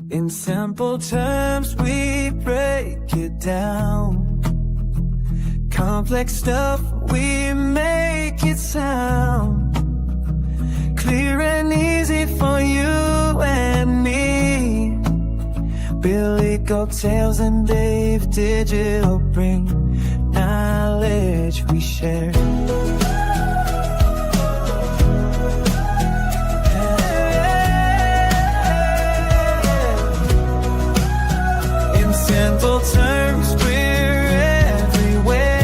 In simple terms, we break it down. Complex stuff, we make it sound clear and easy for you and me. Billy Goattails and Dave Digital bring knowledge we share. In simple terms, we're everywhere.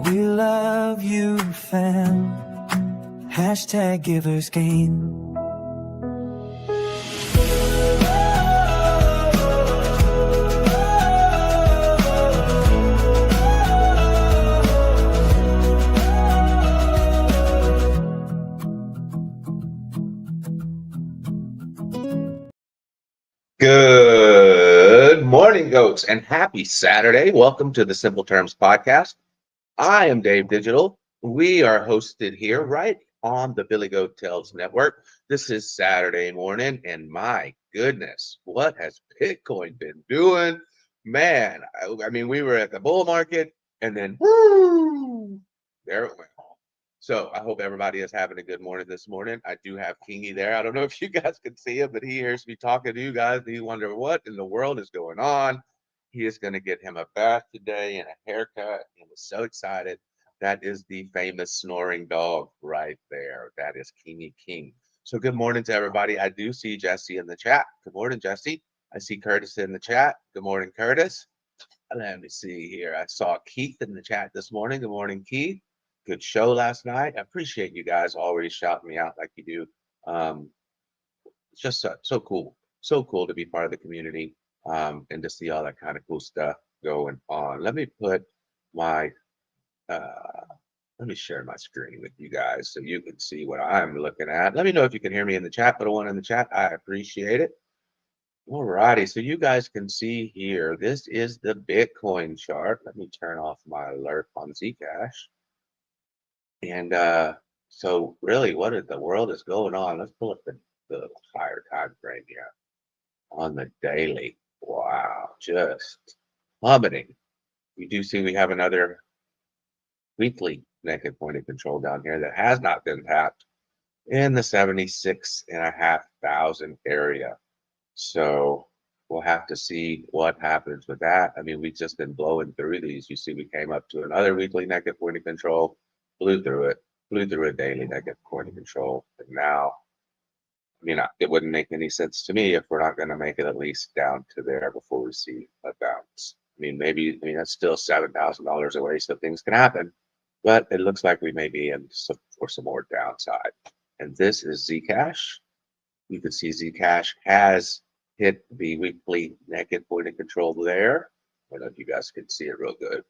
We love you, fam. Hashtag givers gain. Good morning, goats, and happy Saturday. Welcome to the Simple Terms Podcast. I am Dave Digital. We are hosted here right on the Billy Goattails Network. This is Saturday morning, and my goodness, what has Bitcoin been doing? Man, I mean, we were at the bull market, and then woo, there it went. So I hope everybody is having a good morning this morning. I do have Kingy there. I don't know if you guys can see him, but he hears me talking to you guys. You wonder what in the world is going on. He is going to get him a bath today and a haircut. He was so excited. That is the famous snoring dog right there. That is Kingy King. So good morning to everybody. I do see Jesse in the chat. Good morning, Jesse. I see Curtis in the chat. Good morning, Curtis. Let me see here. I saw Keith in the chat this morning. Good morning, Keith. Good show last night. I appreciate you guys always shouting me out like you do. It's just so cool. So cool to be part of the community and to see all that kind of cool stuff going on. Let me put my, let me share my screen with you guys so you can see what I'm looking at. Let me know if you can hear me in the chat. Put a one in the chat. I appreciate it. All righty. So you guys can see here, this is the Bitcoin chart. Let me turn off my alert on Zcash. And so really what in the world is going on? Let's pull up the higher time frame here on the daily. Wow, just plummeting. You do see we have another weekly naked point of control down here that has not been tapped in the 76,500 area. So we'll have to see what happens with that. I mean, we've just been blowing through these. You see, we came up to another weekly naked point of control. Blew through a daily negative point of control. And now, I mean, it wouldn't make any sense to me if we're not going to make it at least down to there before we see a bounce. I mean, that's still $7,000 away, so things can happen. But it looks like we may be in for some more downside. And this is Zcash. You can see Zcash has hit the weekly naked point of control there. I don't know if you guys can see it real good,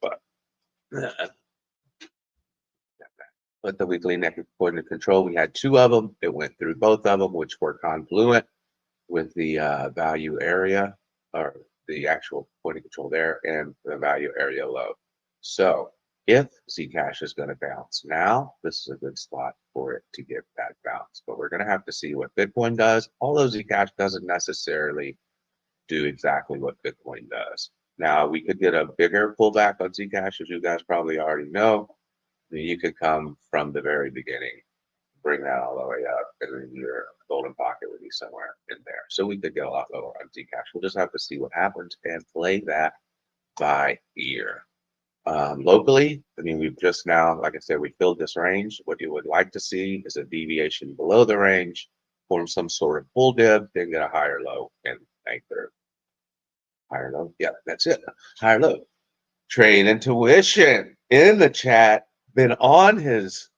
but the weekly naked point of control, we had two of them. It went through both of them, which were confluent with the value area or the actual point of control there and the value area low. So if Zcash is going to bounce now, this is a good spot for it to get that bounce. But we're going to have to see what Bitcoin does. Although Zcash doesn't necessarily do exactly what Bitcoin does. Now, we could get a bigger pullback on Zcash, as you guys probably already know. You could come from the very beginning, bring that all the way up, and then your golden pocket would be somewhere in there. So we could get a lot lower on Zcash. We'll just have to see what happens and play that by ear. Locally, I mean, we've just now, like I said, we filled this range. What you would like to see is a deviation below the range, form some sort of bull dip, then get a higher low and make their higher low. Yeah, that's it. Higher low. Trade Intuition in the chat. Been on his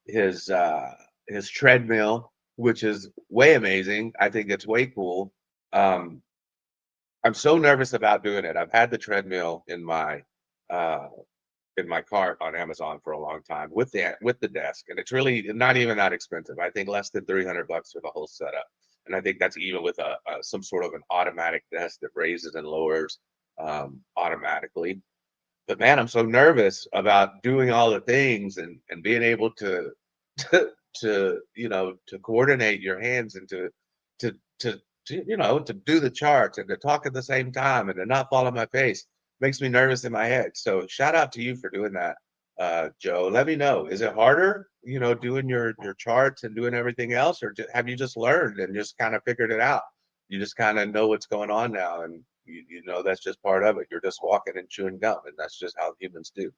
treadmill, which is way amazing. I think it's way cool. I'm so nervous about doing it. I've had the treadmill in my cart on Amazon for a long time with the desk, and it's really not even that expensive. I think less than $300 for the whole setup, and I think that's even with some sort of an automatic desk that raises and lowers automatically. But man, I'm so nervous about doing all the things and being able to coordinate your hands and to to do the charts and to talk at the same time and to not fall on my face makes me nervous in my head. So shout out to you for doing that, Joe. Let me know. Is it harder, doing your charts and doing everything else, or have you just learned and just kind of figured it out? You just kind of know what's going on now, and you know that's just part of it. You're just walking and chewing gum, and that's just how humans do.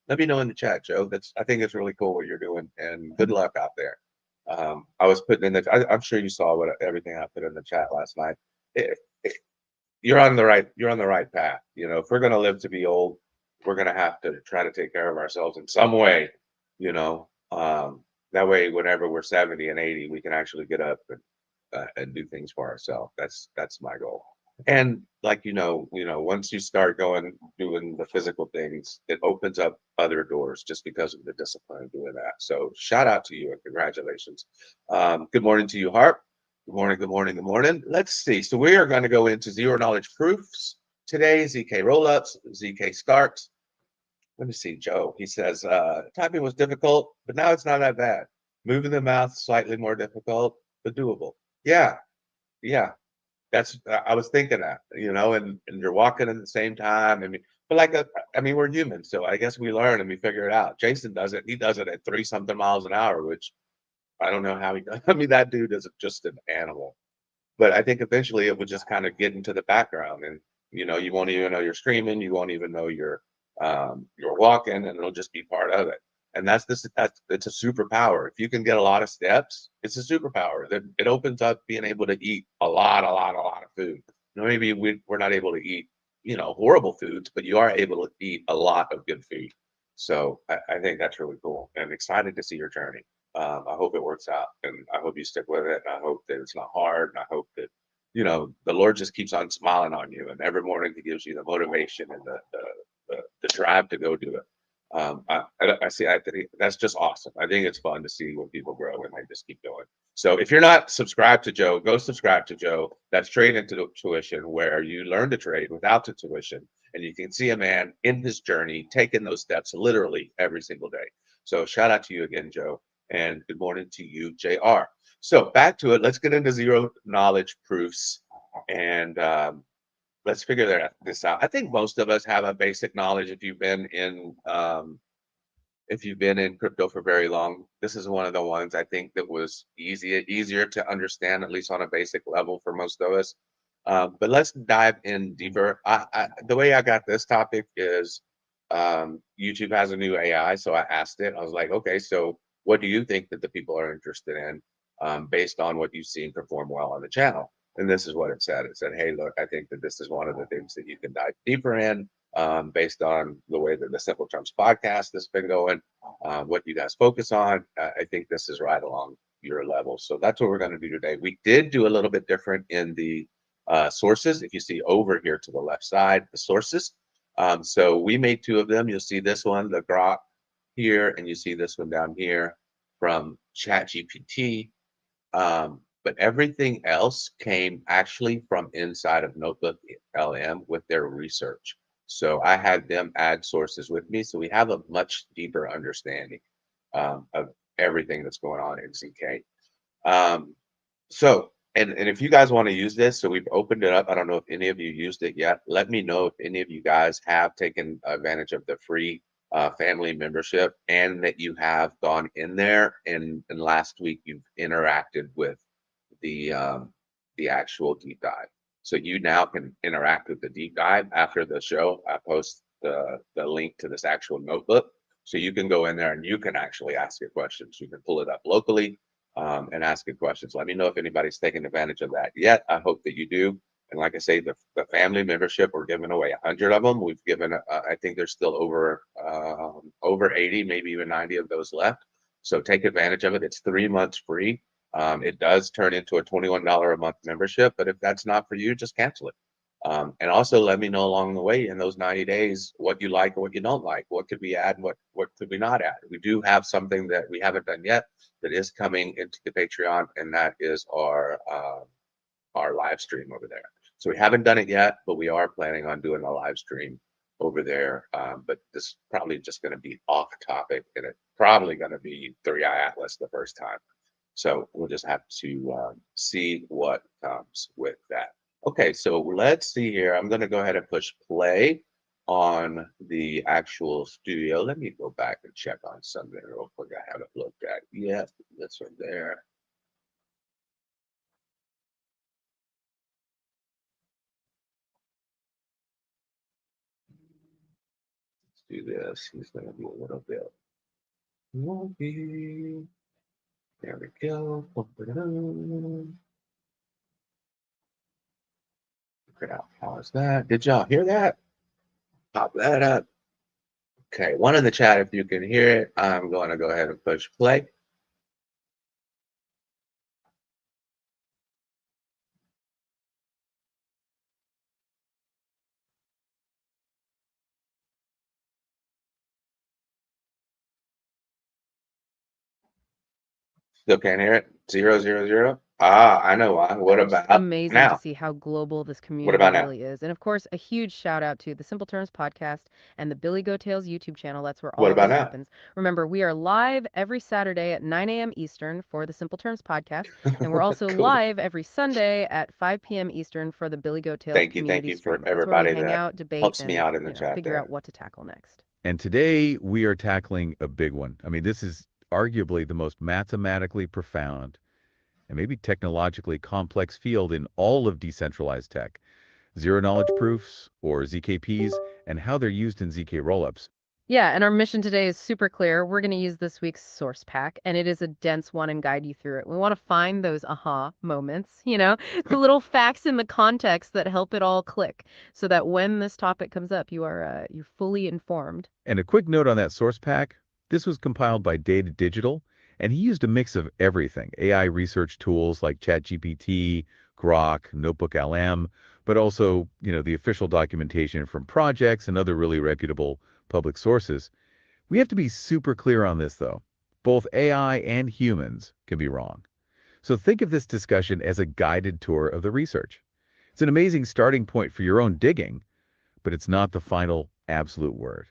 Let me know in the chat, Joe. I think it's really cool what you're doing, and good luck out there. I was putting in I'm sure you saw everything I put in the chat last night. It, it, you're on the right path. If we're going to live to be old, we're going to have to try to take care of ourselves in some way, that way, whenever we're 70 and 80, we can actually get up and do things for ourselves. That's my goal. And like once you start doing the physical things, it opens up other doors just because of the discipline of doing that. So shout out to you and congratulations. Good morning to you, Harp. Good morning, good morning, good morning. Let's see. So we are going to go into zero knowledge proofs today, ZK-Rollups, ZK starts. Let me see, Joe. He says, typing was difficult, but now it's not that bad. Moving the mouth slightly more difficult, but doable. Yeah, yeah. I was thinking that, and you're walking at the same time. But we're human, so I guess we learn and we figure it out. Jason does it. He does it at 3-something miles an hour, which I don't know how he does. That dude is just an animal. But I think eventually it would just kind of get into the background, and you won't even know you're screaming. You won't even know you're walking, and it'll just be part of it. And it's a superpower. If you can get a lot of steps, it's a superpower. That it opens up being able to eat a lot of food. Maybe we're not able to eat, horrible foods, but you are able to eat a lot of good food. So I think that's really cool, and excited to see your journey. I hope it works out, and I hope you stick with it. And I hope that it's not hard, and I hope that the Lord just keeps on smiling on you, and every morning He gives you the motivation and the drive to go do it. I see. I think that's just awesome. I think it's fun to see when people grow and they just keep going. So if you're not subscribed to Joe, go subscribe to Joe. That's Trade into Tuition, where you learn to trade without the tuition, and you can see a man in his journey taking those steps literally every single day. So shout out to you again, Joe, and good morning to you, JR. So back to it. Let's get into zero knowledge proofs, and let's figure this out. I think most of us have a basic knowledge if you've been in crypto for very long. This is one of the ones I think that was easier to understand, at least on a basic level for most of us. But let's dive in deeper. The way I got this topic is YouTube has a new AI, so I asked it. I was like, okay, so what do you think that the people are interested in based on what you've seen perform well on the channel? And this is what it said. It said, hey, look, I think that this is one of the things that you can dive deeper in based on the way that the Simple Terms podcast has been going, what you guys focus on. I think this is right along your level. So that's what we're going to do today. We did do a little bit different in the sources. If you see over here to the left side, the sources. So we made 2 of them. You'll see this one, the Grok here, and you see this one down here from ChatGPT. But everything else came actually from inside of Notebook LM with their research. So I had them add sources with me. So we have a much deeper understanding of everything that's going on in ZK. And if you guys want to use this, so we've opened it up. I don't know if any of you used it yet. Let me know if any of you guys have taken advantage of the free family membership, and that you have gone in there and last week you've interacted with the actual deep dive. So you now can interact with the deep dive after the show. I post the link to this actual notebook, so you can go in there and you can actually ask your questions. You can pull it up locally and ask your questions. Let me know if anybody's taken advantage of that yet. I hope that you do. And like I say, the family membership, we're giving away 100 of them. We've given, I think there's still over 80, maybe even 90 of those left. So take advantage of it. It's 3 months free. It does turn into a $21 a month membership, but if that's not for you, just cancel it. And also let me know along the way in those 90 days what you like and what you don't like. What could we add and what could we not add? We do have something that we haven't done yet that is coming into the Patreon, and that is our live stream over there. So we haven't done it yet, but we are planning on doing a live stream over there. But this is probably just going to be off topic, and it's probably going to be 3i Atlas the first time. So we'll just have to see what comes with that. Okay, so let's see here. I'm going to go ahead and push play on the actual studio. Let me go back and check on something real quick I haven't looked at yet. This one there. Let's do this. He's going to be a little bit wonky. There we go. Figure out how is that? Did y'all hear that? Pop that up. Okay, one in the chat if you can hear it. I'm going to go ahead and push play. Still can't hear it. 000. Ah, I know why. What It's about amazing to now? see how global this What community about now? really is. And of course, a huge shout out to the Simple Terms podcast and the Billy Goat Tales YouTube channel. That's where What all of about this now? happens. Remember, we are live every Saturday at 9 a.m. Eastern for the Simple Terms podcast. And we're also Cool. live every Sunday at 5 p.m. Eastern for the Billy Goat Tales Thank community you for stream. That's where we everybody hang that out, debate, helps me and out in the chat figure there. out what to tackle next. And today we are tackling a big one. I mean, this is arguably the most mathematically profound and maybe technologically complex field in all of decentralized tech. Zero knowledge proofs, or ZKPs, and how they're used in ZK rollups. Yeah, and our mission today is super clear. We're going to use this week's source pack, and it is a dense one and guide you through it. We want to find those aha moments, the little facts in the context that help it all click so that when this topic comes up, you're fully informed. And a quick note on that source pack, this was compiled by Data Digital, and he used a mix of everything, AI research tools like ChatGPT, Grok, Notebook LM, but also, the official documentation from projects and other really reputable public sources. We have to be super clear on this, though. Both AI and humans can be wrong. So think of this discussion as a guided tour of the research. It's an amazing starting point for your own digging, but it's not the final absolute word.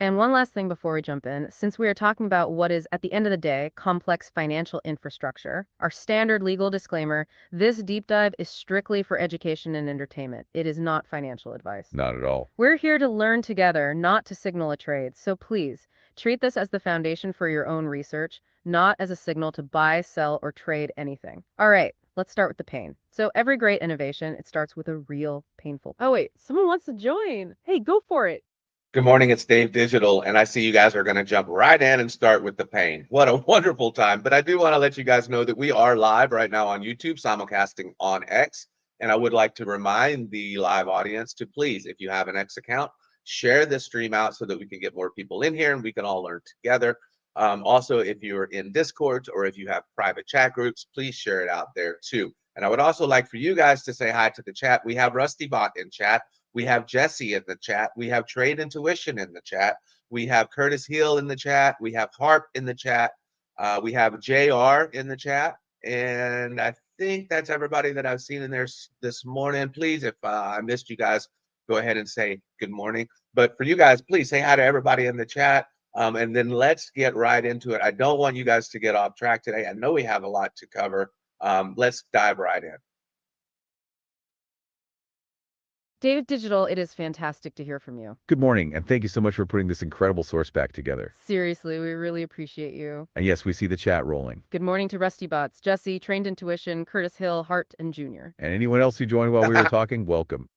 And one last thing before we jump in, since we are talking about what is, at the end of the day, complex financial infrastructure, our standard legal disclaimer, this deep dive is strictly for education and entertainment. It is not financial advice. Not at all. We're here to learn together, not to signal a trade. So please, treat this as the foundation for your own research, not as a signal to buy, sell, or trade anything. All right, let's start with the pain. So every great innovation, it starts with a real painful. Oh wait, someone wants to join. Hey, go for it. Good morning, it's Dave Digital, and I see you guys are going to jump right in and start with the pain. What a wonderful time. But I do want to let you guys know that we are live right now on YouTube, simulcasting on X. And I would like to remind the live audience to please, if you have an X account, share this stream out so that we can get more people in here and we can all learn together. Also, if you're in Discord or if you have private chat groups, please share it out there too. And I would also like for you guys to say hi to the chat. We have Rusty Bot in chat. We have Jesse in the chat. We have Trade Intuition in the chat. We have Curtis Hill in the chat. We have Harp in the chat. We have JR in the chat. And I think that's everybody that I've seen in there this morning. Please, if I missed you guys, go ahead and say good morning. But for you guys, please say hi to everybody in the chat. And then let's get right into it. I don't want you guys to get off track today. I know we have a lot to cover. Let's dive right in. David Digital, it is fantastic to hear from you. Good morning, and thank you so much for putting this incredible source back together. Seriously, we really appreciate you. And yes, we see the chat rolling. Good morning to Rusty Bots, Jesse, Trained Intuition, Curtis Hill, Hart, and Junior. And anyone else who joined while we were talking, welcome.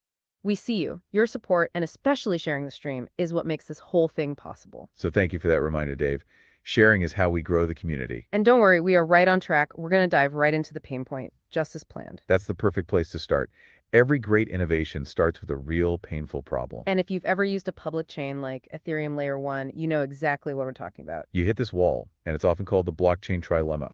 We see you. Your support, and especially sharing the stream, is what makes this whole thing possible. So thank you for that reminder, Dave. Sharing is how we grow the community. And don't worry, we are right on track. We're going to dive right into the pain point, just as planned. That's the perfect place to start. Every great innovation starts with a real painful problem. And if you've ever used a public chain like Ethereum Layer 1, you know exactly what we're talking about. You hit this wall, and it's often called the blockchain trilemma.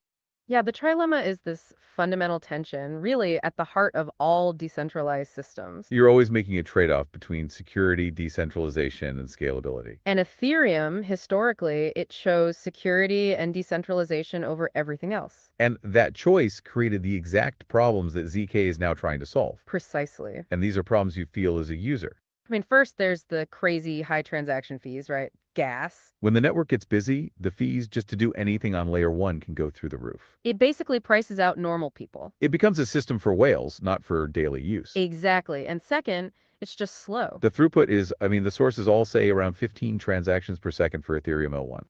Yeah, the trilemma is this fundamental tension, really at the heart of all decentralized systems. You're always making a trade-off between security, decentralization, and scalability. And Ethereum, historically, it chose security and decentralization over everything else. And that choice created the exact problems that ZK is now trying to solve. Precisely. And these are problems you feel as a user. I mean, first there's the crazy high transaction fees, right? Gas. When the network gets busy, the fees just to do anything on layer 1 can go through the roof. It basically prices out normal people. It becomes a system for whales, not for daily use. Exactly. And second, it's just slow. The throughput is, the sources all say around 15 transactions per second for Ethereum L1.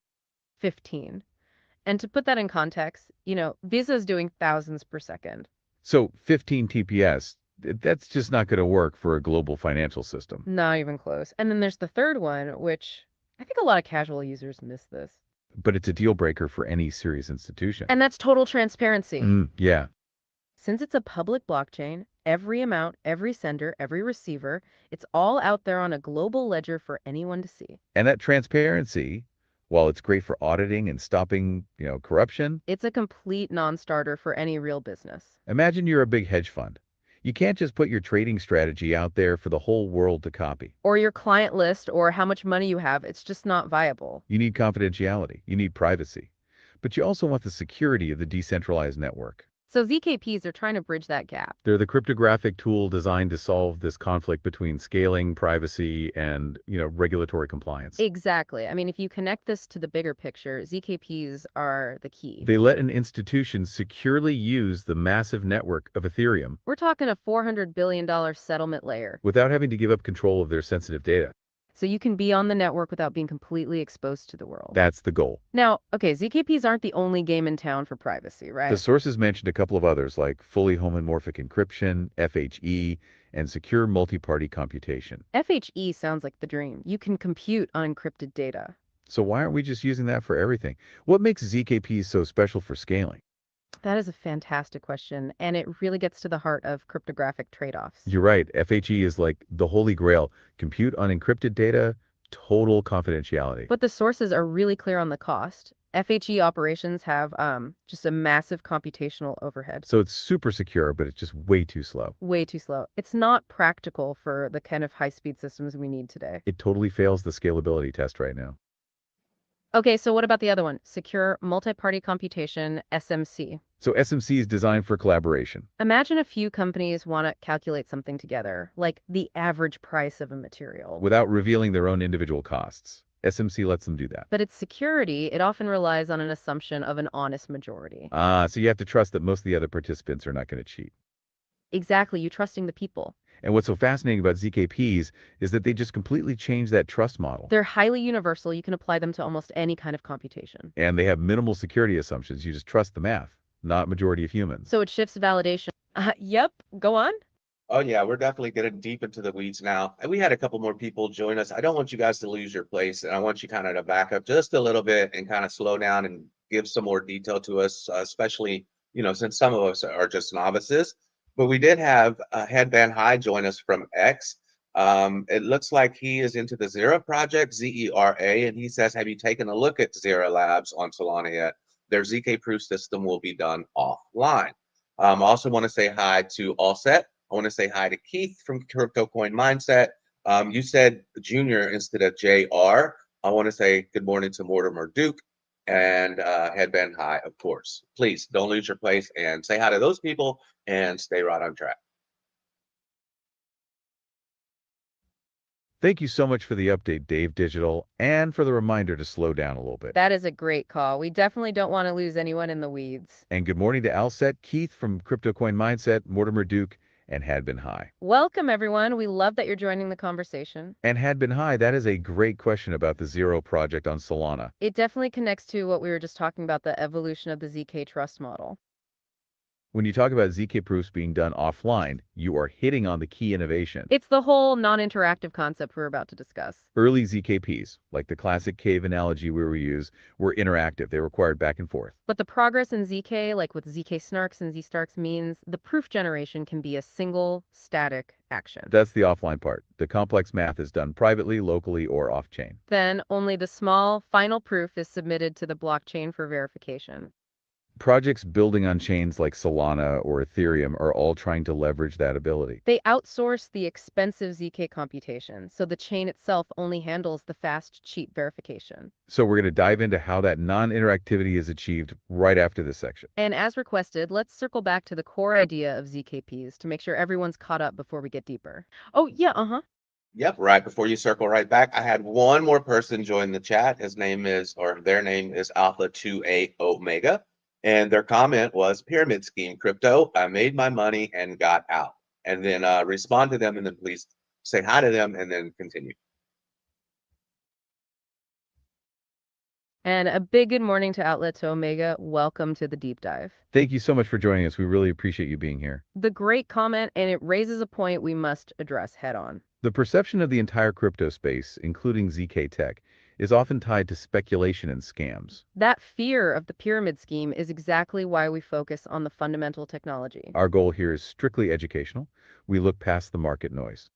15. And to put that in context, Visa is doing thousands per second. So 15 TPS, that's just not going to work for a global financial system. Not even close. And then there's the third one, which I think a lot of casual users miss this. But it's a deal breaker for any serious institution. And that's total transparency. Yeah. Since it's a public blockchain, every amount, every sender, every receiver, it's all out there on a global ledger for anyone to see. And that transparency, while it's great for auditing and stopping, corruption, it's a complete non-starter for any real business. Imagine you're a big hedge fund. You can't just put your trading strategy out there for the whole world to copy. Or your client list or how much money you have. It's just not viable. You need confidentiality. You need privacy. But you also want the security of the decentralized network. So ZKPs are trying to bridge that gap. They're the cryptographic tool designed to solve this conflict between scaling, privacy, and, regulatory compliance. Exactly. I mean, if you connect this to the bigger picture, ZKPs are the key. They let an institution securely use the massive network of Ethereum. We're talking a $400 billion settlement layer. Without having to give up control of their sensitive data. So you can be on the network without being completely exposed to the world. That's the goal. Now, okay, ZKPs aren't the only game in town for privacy, right? The sources mentioned a couple of others like fully homomorphic encryption, FHE, and secure multi-party computation. FHE sounds like the dream. You can compute unencrypted data. So why aren't we just using that for everything? What makes ZKPs so special for scaling? That is a fantastic question, and it really gets to the heart of cryptographic trade-offs. You're right. FHE is like the holy grail. Compute unencrypted data, total confidentiality. But the sources are really clear on the cost. FHE operations have just a massive computational overhead. So it's super secure, but it's just way too slow. Way too slow. It's not practical for the kind of high-speed systems we need today. It totally fails the scalability test right now. Okay, so what about the other one? Secure multi-party computation, SMC. So SMC is designed for collaboration. Imagine a few companies want to calculate something together, like the average price of a material. Without revealing their own individual costs. SMC lets them do that. But its security, it often relies on an assumption of an honest majority. So you have to trust that most of the other participants are not going to cheat. Exactly, you trusting the people. And what's so fascinating about ZKPs is that they just completely change that trust model. They're highly universal. You can apply them to almost any kind of computation. And they have minimal security assumptions. You just trust the math, not majority of humans. So it shifts validation. Yep, go on. Oh yeah, we're definitely getting deep into the weeds now. And we had a couple more people join us. I don't want you guys to lose your place, and I want you kind of to back up just a little bit and kind of slow down and give some more detail to us, especially, since some of us are just novices. But we did have Headband High join us from X. It looks like he is into the Zera project, Zera, and he says, have you taken a look at Zera Labs on Solana yet? Their ZK proof system will be done offline. I also want to say hi to Allset. I want to say hi to Keith from Crypto Coin Mindset. You said Junior instead of JR. I want to say good morning to Mortimer Duke and Headband High, of course. Please don't lose your place and say hi to those people and stay right on track. Thank you so much for the update, Dave Digital, and for the reminder to slow down a little bit. That is a great call. We definitely don't want to lose anyone in the weeds. And good morning to Alset, Keith from Crypto Coin Mindset, Mortimer Duke, and Had Been High. Welcome, everyone. We love that you're joining the conversation. And Had Been High, that is a great question about the Zero project on Solana. It definitely connects to what we were just talking about, the evolution of the ZK trust model. When you talk about ZK proofs being done offline, you are hitting on the key innovation. It's the whole non-interactive concept we're about to discuss. Early ZKPs, like the classic cave analogy we use, were interactive. They required back and forth. But the progress in ZK, like with ZK-Snarks and Z-Starks, means the proof generation can be a single static action. That's the offline part. The complex math is done privately, locally, or off-chain. Then only the small final proof is submitted to the blockchain for verification. Projects building on chains like Solana or Ethereum are all trying to leverage that ability. They outsource the expensive ZK computation, so the chain itself only handles the fast, cheap verification. So we're going to dive into how that non-interactivity is achieved right after this section. And as requested, let's circle back to the core idea of ZKPs to make sure everyone's caught up before we get deeper. Oh, yeah, Yep, right before you circle right back, I had one more person join the chat. His name is, or their name is Alpha 2A Omega. And their comment was pyramid scheme crypto. I made my money and got out. And then respond to them and then please say hi to them and then continue. And a big good morning to Outlet to Omega. Welcome to the deep dive. Thank you so much for joining us. We really appreciate you being here. The great comment, and it raises a point we must address head on. The perception of the entire crypto space, including ZK tech, is often tied to speculation and scams. That fear of the pyramid scheme is exactly why we focus on the fundamental technology. Our goal here is strictly educational. We look past the market noise.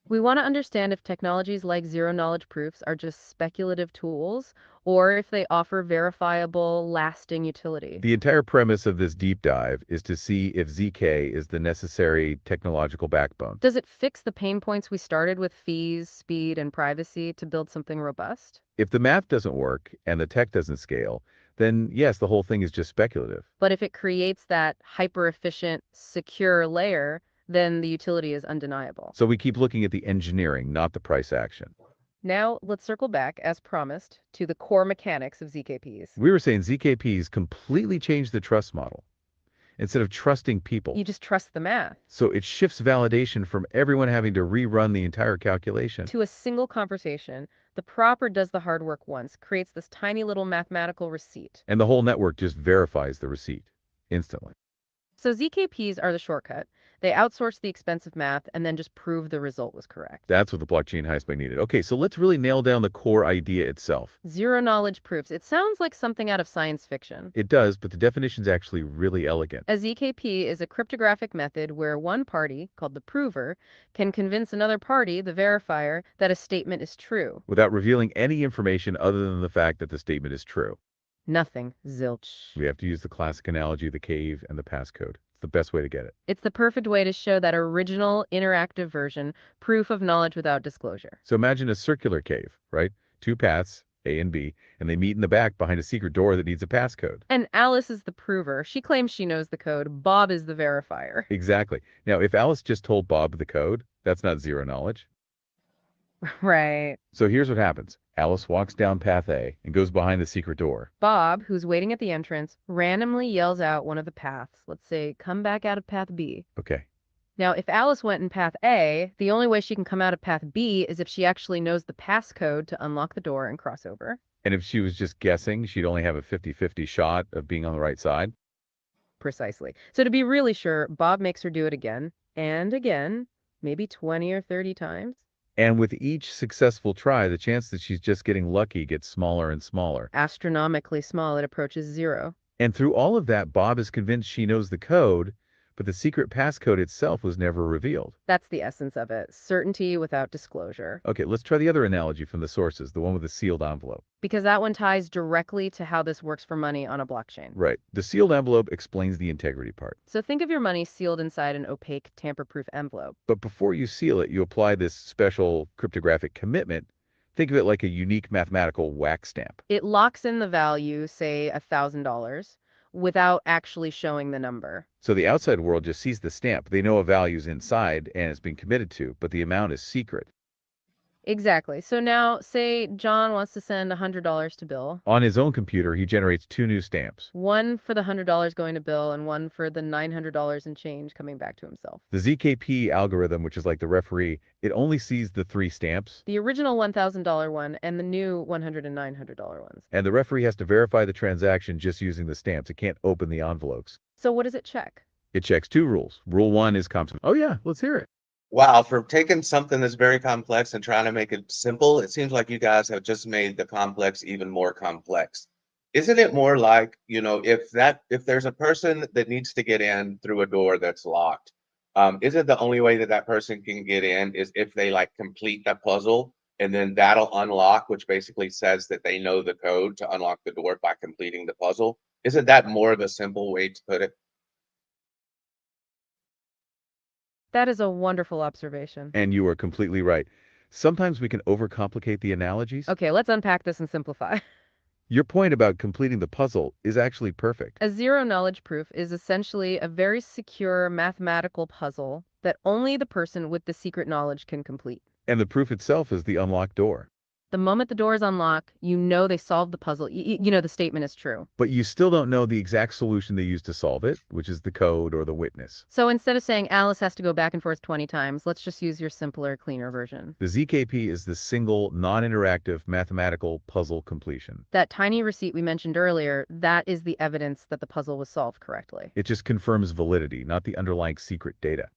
We want to understand if technologies like zero-knowledge proofs are just speculative tools or if they offer verifiable, lasting utility. The entire premise of this deep dive is to see if ZK is the necessary technological backbone. Does it fix the pain points we started with fees, speed, and privacy to build something robust? If the math doesn't work and the tech doesn't scale, then yes, the whole thing is just speculative. But if it creates that hyper-efficient, secure layer, then the utility is undeniable. So we keep looking at the engineering, not the price action. Now, let's circle back, as promised, to the core mechanics of ZKPs. We were saying ZKPs completely changed the trust model. Instead of trusting people, You just trust the math. so it shifts validation from everyone having to rerun the entire calculation. To a single conversation, the proper does the hard work once, creates this tiny little mathematical receipt. And the whole network just verifies the receipt instantly. So ZKPs are the shortcut. They outsource the expensive math and then just prove the result was correct. That's what the blockchain heist needed. Okay, so let's really nail down the core idea itself. Zero-knowledge proofs. It sounds like something out of science fiction. It does, but the definition's actually really elegant. A ZKP is a cryptographic method where one party, called the prover, can convince another party, the verifier, that a statement is true. Without revealing any information other than the fact that the statement is true. Nothing. Zilch. We have to use the classic analogy of the cave and the passcode. It's the best way to get it. It's the perfect way to show that original, interactive version, proof of knowledge without disclosure. So imagine a circular cave, right? Two paths, A and B, and they meet in the back behind a secret door that needs a passcode. And Alice is the prover. She claims she knows the code. Bob is the verifier. Exactly. Now, if Alice just told Bob the code, that's not zero knowledge. Right. So here's what happens. Alice walks down path A and goes behind the secret door. Bob, who's waiting at the entrance, randomly yells out one of the paths. Let's say, come back out of path B. Okay. Now, if Alice went in path A, the only way she can come out of path B is if she actually knows the passcode to unlock the door and cross over. And if she was just guessing, she'd only have a 50-50 shot of being on the right side. Precisely. So to be really sure, Bob makes her do it again and again, maybe 20 or 30 times. And with each successful try, the chance that she's just getting lucky gets smaller and smaller. Astronomically small, it approaches zero. And through all of that, Bob is convinced she knows the code, but the secret passcode itself was never revealed. That's the essence of it. Certainty without disclosure. Okay, let's try the other analogy from the sources, the one with the sealed envelope. Because that one ties directly to how this works for money on a blockchain. Right. The sealed envelope explains the integrity part. So think of your money sealed inside an opaque, tamper-proof envelope. But before you seal it, you apply this special cryptographic commitment. Think of it like a unique mathematical wax stamp. It locks in the value, say $1,000, without actually showing the number. So the outside world just sees the stamp. They know a value's inside and it's been committed to, but the amount is secret. Exactly. So now, say John wants to send $100 to Bill. On his own computer, he generates two new stamps. One for the $100 going to Bill and one for the $900 in change coming back to himself. The ZKP algorithm, which is like the referee, it only sees the three stamps, The original $1,000 one and the new $100 and $900 ones. and the referee has to verify the transaction just using the stamps. It can't open the envelopes. So what does it check? It checks two rules. Rule one is complex. Oh yeah, let's hear it. Wow, for taking something that's very complex and trying to make it simple, it seems like you guys have just made the complex even more complex. Isn't it more like, if there's a person that needs to get in through a door that's locked, isn't the only way that that person can get in is if they like complete that puzzle and then that'll unlock, which basically says that they know the code to unlock the door by completing the puzzle? Isn't that more of a simple way to put it? That is a wonderful observation. And you are completely right. Sometimes we can overcomplicate the analogies. Okay, let's unpack this and simplify. Your point about completing the puzzle is actually perfect. A zero-knowledge proof is essentially a very secure mathematical puzzle that only the person with the secret knowledge can complete. And the proof itself is the unlocked door. The moment the door is unlocked, you know they solved the puzzle. You know the statement is true. But you still don't know the exact solution they used to solve it, which is the code or the witness. So instead of saying Alice has to go back and forth 20 times, let's just use your simpler, cleaner version. The ZKP is the single, non-interactive mathematical puzzle completion. That tiny receipt we mentioned earlier, that is the evidence that the puzzle was solved correctly. It just confirms validity, not the underlying secret data.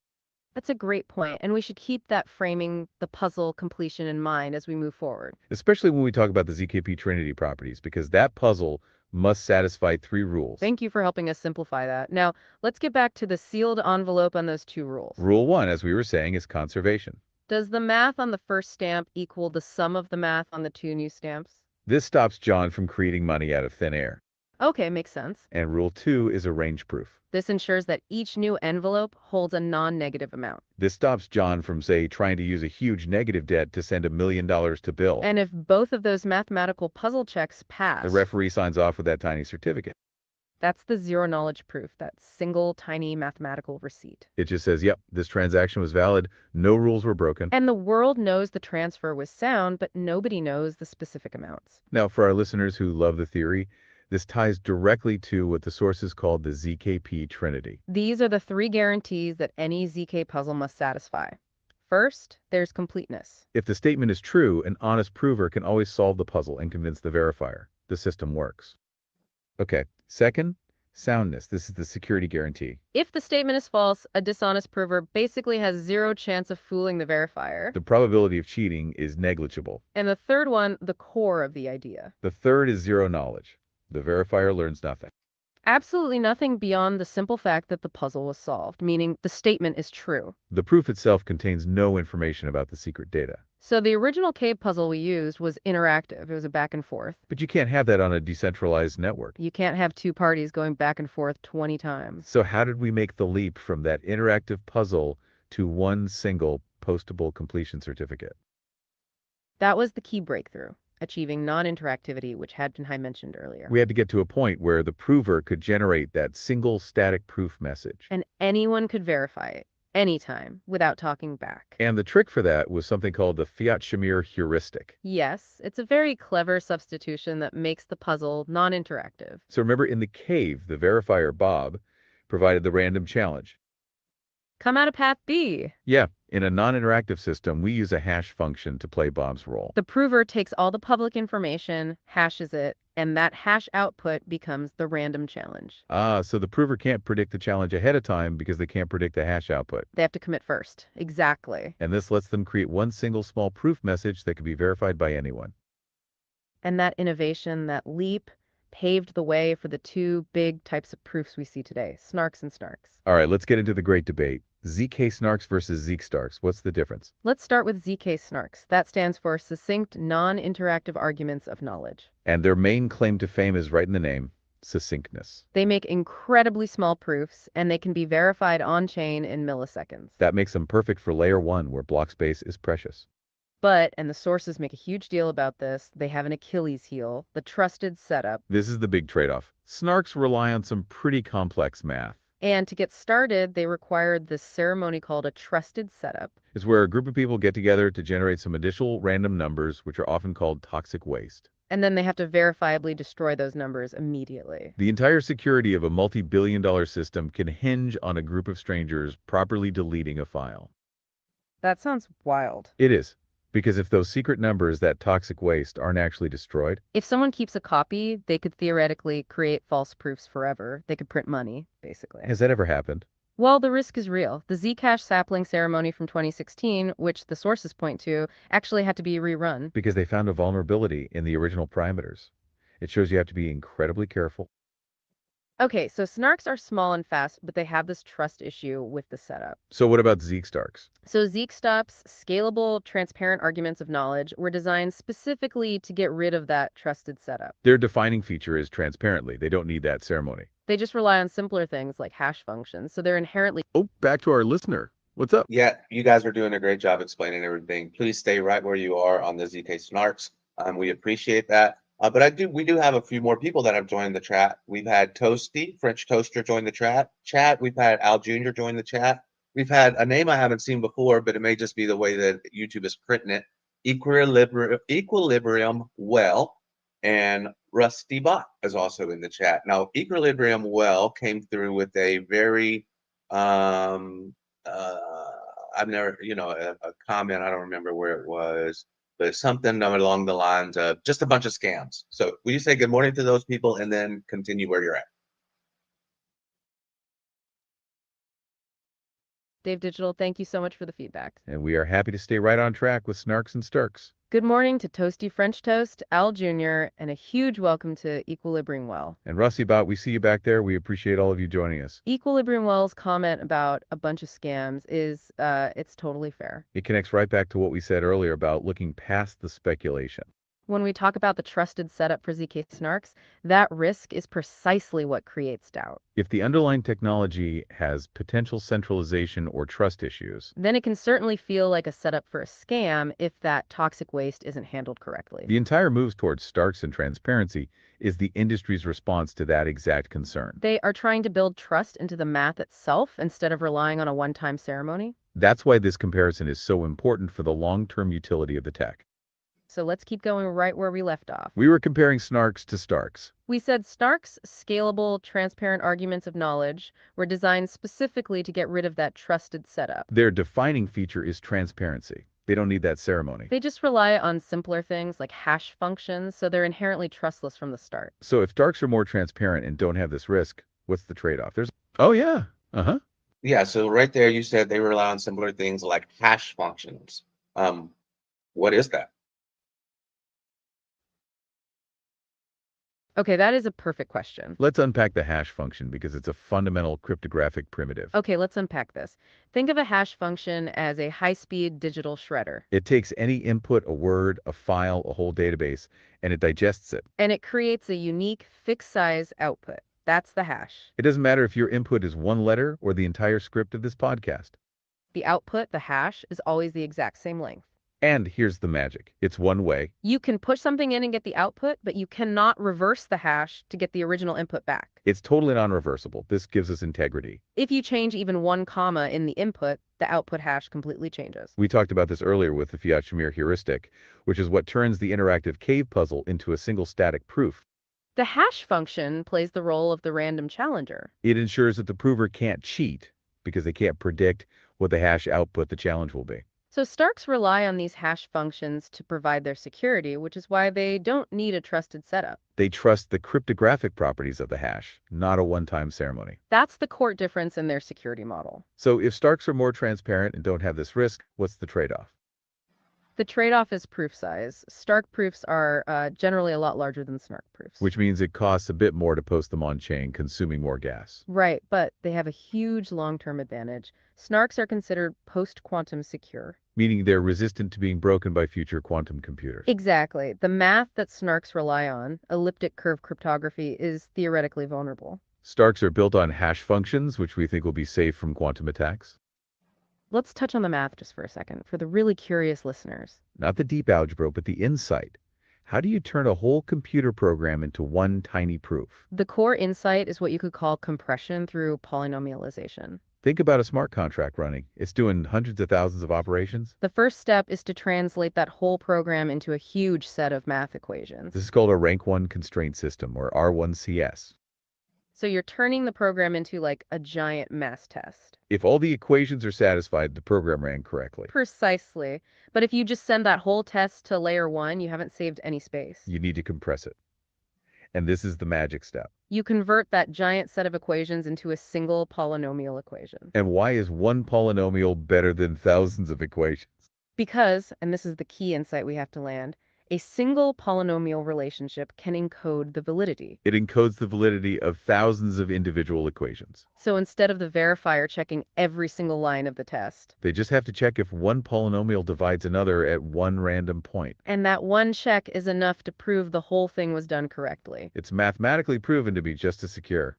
That's a great point, and we should keep that framing the puzzle completion in mind as we move forward. Especially when we talk about the ZKP Trinity properties, because that puzzle must satisfy 3 rules. Thank you for helping us simplify that. Now, let's get back to the sealed envelope on those 2 rules. Rule 1, as we were saying, is conservation. Does the math on the first stamp equal the sum of the math on the 2 new stamps? This stops John from creating money out of thin air. Okay, makes sense. And rule 2 is a range proof. This ensures that each new envelope holds a non-negative amount. This stops John from, say, trying to use a huge negative debt to send $1 million to Bill. And if both of those mathematical puzzle checks pass, The referee signs off with that tiny certificate. that's the zero knowledge proof, that single tiny mathematical receipt. It just says, yep, this transaction was valid, no rules were broken. And the world knows the transfer was sound, but nobody knows the specific amounts. Now, for our listeners who love the theory, this ties directly to what the sources called the ZKP Trinity. These are the 3 guarantees that any ZK puzzle must satisfy. First, there's completeness. If the statement is true, an honest prover can always solve the puzzle and convince the verifier. The system works. Okay, second, soundness. This is the security guarantee. If the statement is false, a dishonest prover basically has 0 chance of fooling the verifier. The probability of cheating is negligible. And the third one, the core of the idea. The third is zero knowledge. The verifier learns nothing. Absolutely nothing beyond the simple fact that the puzzle was solved, meaning the statement is true. The proof itself contains no information about the secret data. So the original cave puzzle we used was interactive. It was a back and forth. But you can't have that on a decentralized network. You can't have 2 parties going back and forth 20 times. So how did we make the leap from that interactive puzzle to one single postable completion certificate? That was the key breakthrough, achieving non-interactivity, which had been mentioned earlier. We had to get to a point where the prover could generate that single static proof message. And anyone could verify it, anytime, without talking back. And the trick for that was something called the Fiat-Shamir heuristic. Yes, it's a very clever substitution that makes the puzzle non-interactive. So remember, in the cave, the verifier, Bob, provided the random challenge. Come out of path B. Yeah, in a non-interactive system, we use a hash function to play Bob's role. The prover takes all the public information, hashes it, and that hash output becomes the random challenge. So the prover can't predict the challenge ahead of time because they can't predict the hash output. They have to commit first. Exactly. And this lets them create one single small proof message that can be verified by anyone. And that innovation, that leap, paved the way for the 2 big types of proofs we see today, snarks and snarks. All right, let's get into the great debate. ZK snarks versus Zeek starks. What's the difference? Let's start with ZK snarks. That stands for succinct, non-interactive arguments of knowledge. And their main claim to fame is right in the name, succinctness. They make incredibly small proofs, and they can be verified on-chain in milliseconds. That makes them perfect for layer 1, where block space is precious. But, and the sources make a huge deal about this, they have an Achilles heel, the trusted setup. This is the big trade-off. Snarks rely on some pretty complex math. And to get started, they required this ceremony called a trusted setup. It's where a group of people get together to generate some additional random numbers, which are often called toxic waste. And then they have to verifiably destroy those numbers immediately. The entire security of a multi-billion-dollar system can hinge on a group of strangers properly deleting a file. That sounds wild. It is. Because if those secret numbers, that toxic waste, aren't actually destroyed. If someone keeps a copy, they could theoretically create false proofs forever. They could print money, basically. Has that ever happened? Well, the risk is real. The Zcash sapling ceremony from 2016, which the sources point to, actually had to be rerun. Because they found a vulnerability in the original parameters. It shows you have to be incredibly careful. Okay, so snarks are small and fast, but they have this trust issue with the setup. So what about Zeek starks? So Zeek stops, scalable, transparent arguments of knowledge, were designed specifically to get rid of that trusted setup. Their defining feature is transparently. They don't need that ceremony. They just rely on simpler things like hash functions, so they're inherently... Oh, back to our listener. What's up? Yeah, you guys are doing a great job explaining everything. Please stay right where you are on the ZK snarks. We appreciate that. But we do have a few more people that have joined the chat. We've had Toasty, French Toaster, join the chat. We've had Al Jr. join the chat. We've had a name I haven't seen before, but it may just be the way that YouTube is printing it. Equilibrium Well and Rusty Bot is also in the chat. Now, Equilibrium Well came through with a very, I've never, a comment, I don't remember where it was, but something along the lines of just a bunch of scams. So will you say good morning to those people and then continue where you're at? Dave Digital, thank you so much for the feedback. And we are happy to stay right on track with Snarks and Starks. Good morning to Toasty French Toast, Al Jr., and a huge welcome to Equilibrium Well. And Rusty Bot, we see you back there. We appreciate all of you joining us. Equilibrium Well's comment about a bunch of scams is, it's totally fair. It connects right back to what we said earlier about looking past the speculation. When we talk about the trusted setup for ZK snarks, that risk is precisely what creates doubt. If the underlying technology has potential centralization or trust issues, then it can certainly feel like a setup for a scam if that toxic waste isn't handled correctly. The entire move towards Starks and transparency is the industry's response to that exact concern. They are trying to build trust into the math itself instead of relying on a one-time ceremony. That's why this comparison is so important for the long-term utility of the tech. So let's keep going right where we left off. We were comparing Snarks to Starks. We said Stark's scalable, transparent arguments of knowledge were designed specifically to get rid of that trusted setup. Their defining feature is transparency. They don't need that ceremony. They just rely on simpler things like hash functions, so they're inherently trustless from the start. So if Starks are more transparent and don't have this risk, what's the trade-off? Oh yeah, Yeah, so right there you said they rely on simpler things like hash functions. What is that? Okay, that is a perfect question. Let's unpack the hash function because it's a fundamental cryptographic primitive. Okay, let's unpack this. Think of a hash function as a high-speed digital shredder. It takes any input, a word, a file, a whole database, and it digests it. And it creates a unique fixed-size output. That's the hash. It doesn't matter if your input is one letter or the entire script of this podcast. The output, the hash, is always the exact same length. And here's the magic. It's one way. You can push something in and get the output, but you cannot reverse the hash to get the original input back. It's totally non-reversible. This gives us integrity. If you change even one comma in the input, the output hash completely changes. We talked about this earlier with the Fiat-Shamir heuristic, which is what turns the interactive cave puzzle into a single static proof. The hash function plays the role of the random challenger. It ensures that the prover can't cheat because they can't predict what the hash output the challenge will be. So Starks rely on these hash functions to provide their security, which is why they don't need a trusted setup. They trust the cryptographic properties of the hash, not a one-time ceremony. That's the core difference in their security model. So if Starks are more transparent and don't have this risk, what's the trade-off? The trade-off is proof size. Stark proofs are generally a lot larger than Snark proofs. Which means it costs a bit more to post them on-chain, consuming more gas. Right, but they have a huge long-term advantage. Snarks are considered post-quantum secure. Meaning they're resistant to being broken by future quantum computers. Exactly. The math that Snarks rely on, elliptic curve cryptography, is theoretically vulnerable. Starks are built on hash functions, which we think will be safe from quantum attacks. Let's touch on the math just for a second, for the really curious listeners. Not the deep algebra, but the insight. How do you turn a whole computer program into one tiny proof? The core insight is what you could call compression through polynomialization. Think about a smart contract running. It's doing hundreds of thousands of operations. The first step is to translate that whole program into a huge set of math equations. This is called a rank 1 constraint system, or R1CS. So you're turning the program into like a giant mass test. If all the equations are satisfied, the program ran correctly. Precisely. But if you just send that whole test to layer 1, you haven't saved any space. You need to compress it. And this is the magic step. You convert that giant set of equations into a single polynomial equation. And why is one polynomial better than thousands of equations? Because, and this is the key insight we have to land, a single polynomial relationship can encode the validity. It encodes the validity of thousands of individual equations. So instead of the verifier checking every single line of the test, They just have to check if one polynomial divides another at one random point. and that one check is enough to prove the whole thing was done correctly. It's mathematically proven to be just as secure.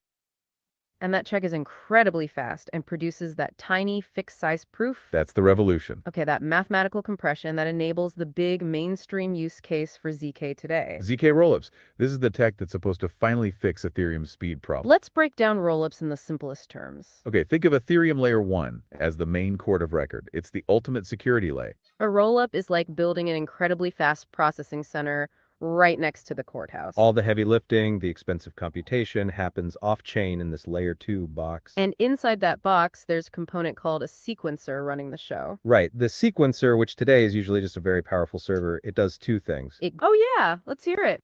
And that check is incredibly fast and produces that tiny fixed size proof. That's the revolution. Okay, that mathematical compression that enables the big mainstream use case for ZK today. ZK-Rollups. This is the tech that's supposed to finally fix Ethereum's speed problem. Let's break down rollups in the simplest terms. Okay, think of Ethereum Layer 1 as the main court of record. It's the ultimate security layer. A rollup is like building an incredibly fast processing center right next to the courthouse. All the heavy lifting, the expensive computation happens off-chain in this layer 2 box. And inside that box, there's a component called a sequencer running the show. Right, the sequencer, which today is usually just a very powerful server, it does two things. Oh yeah, let's hear it.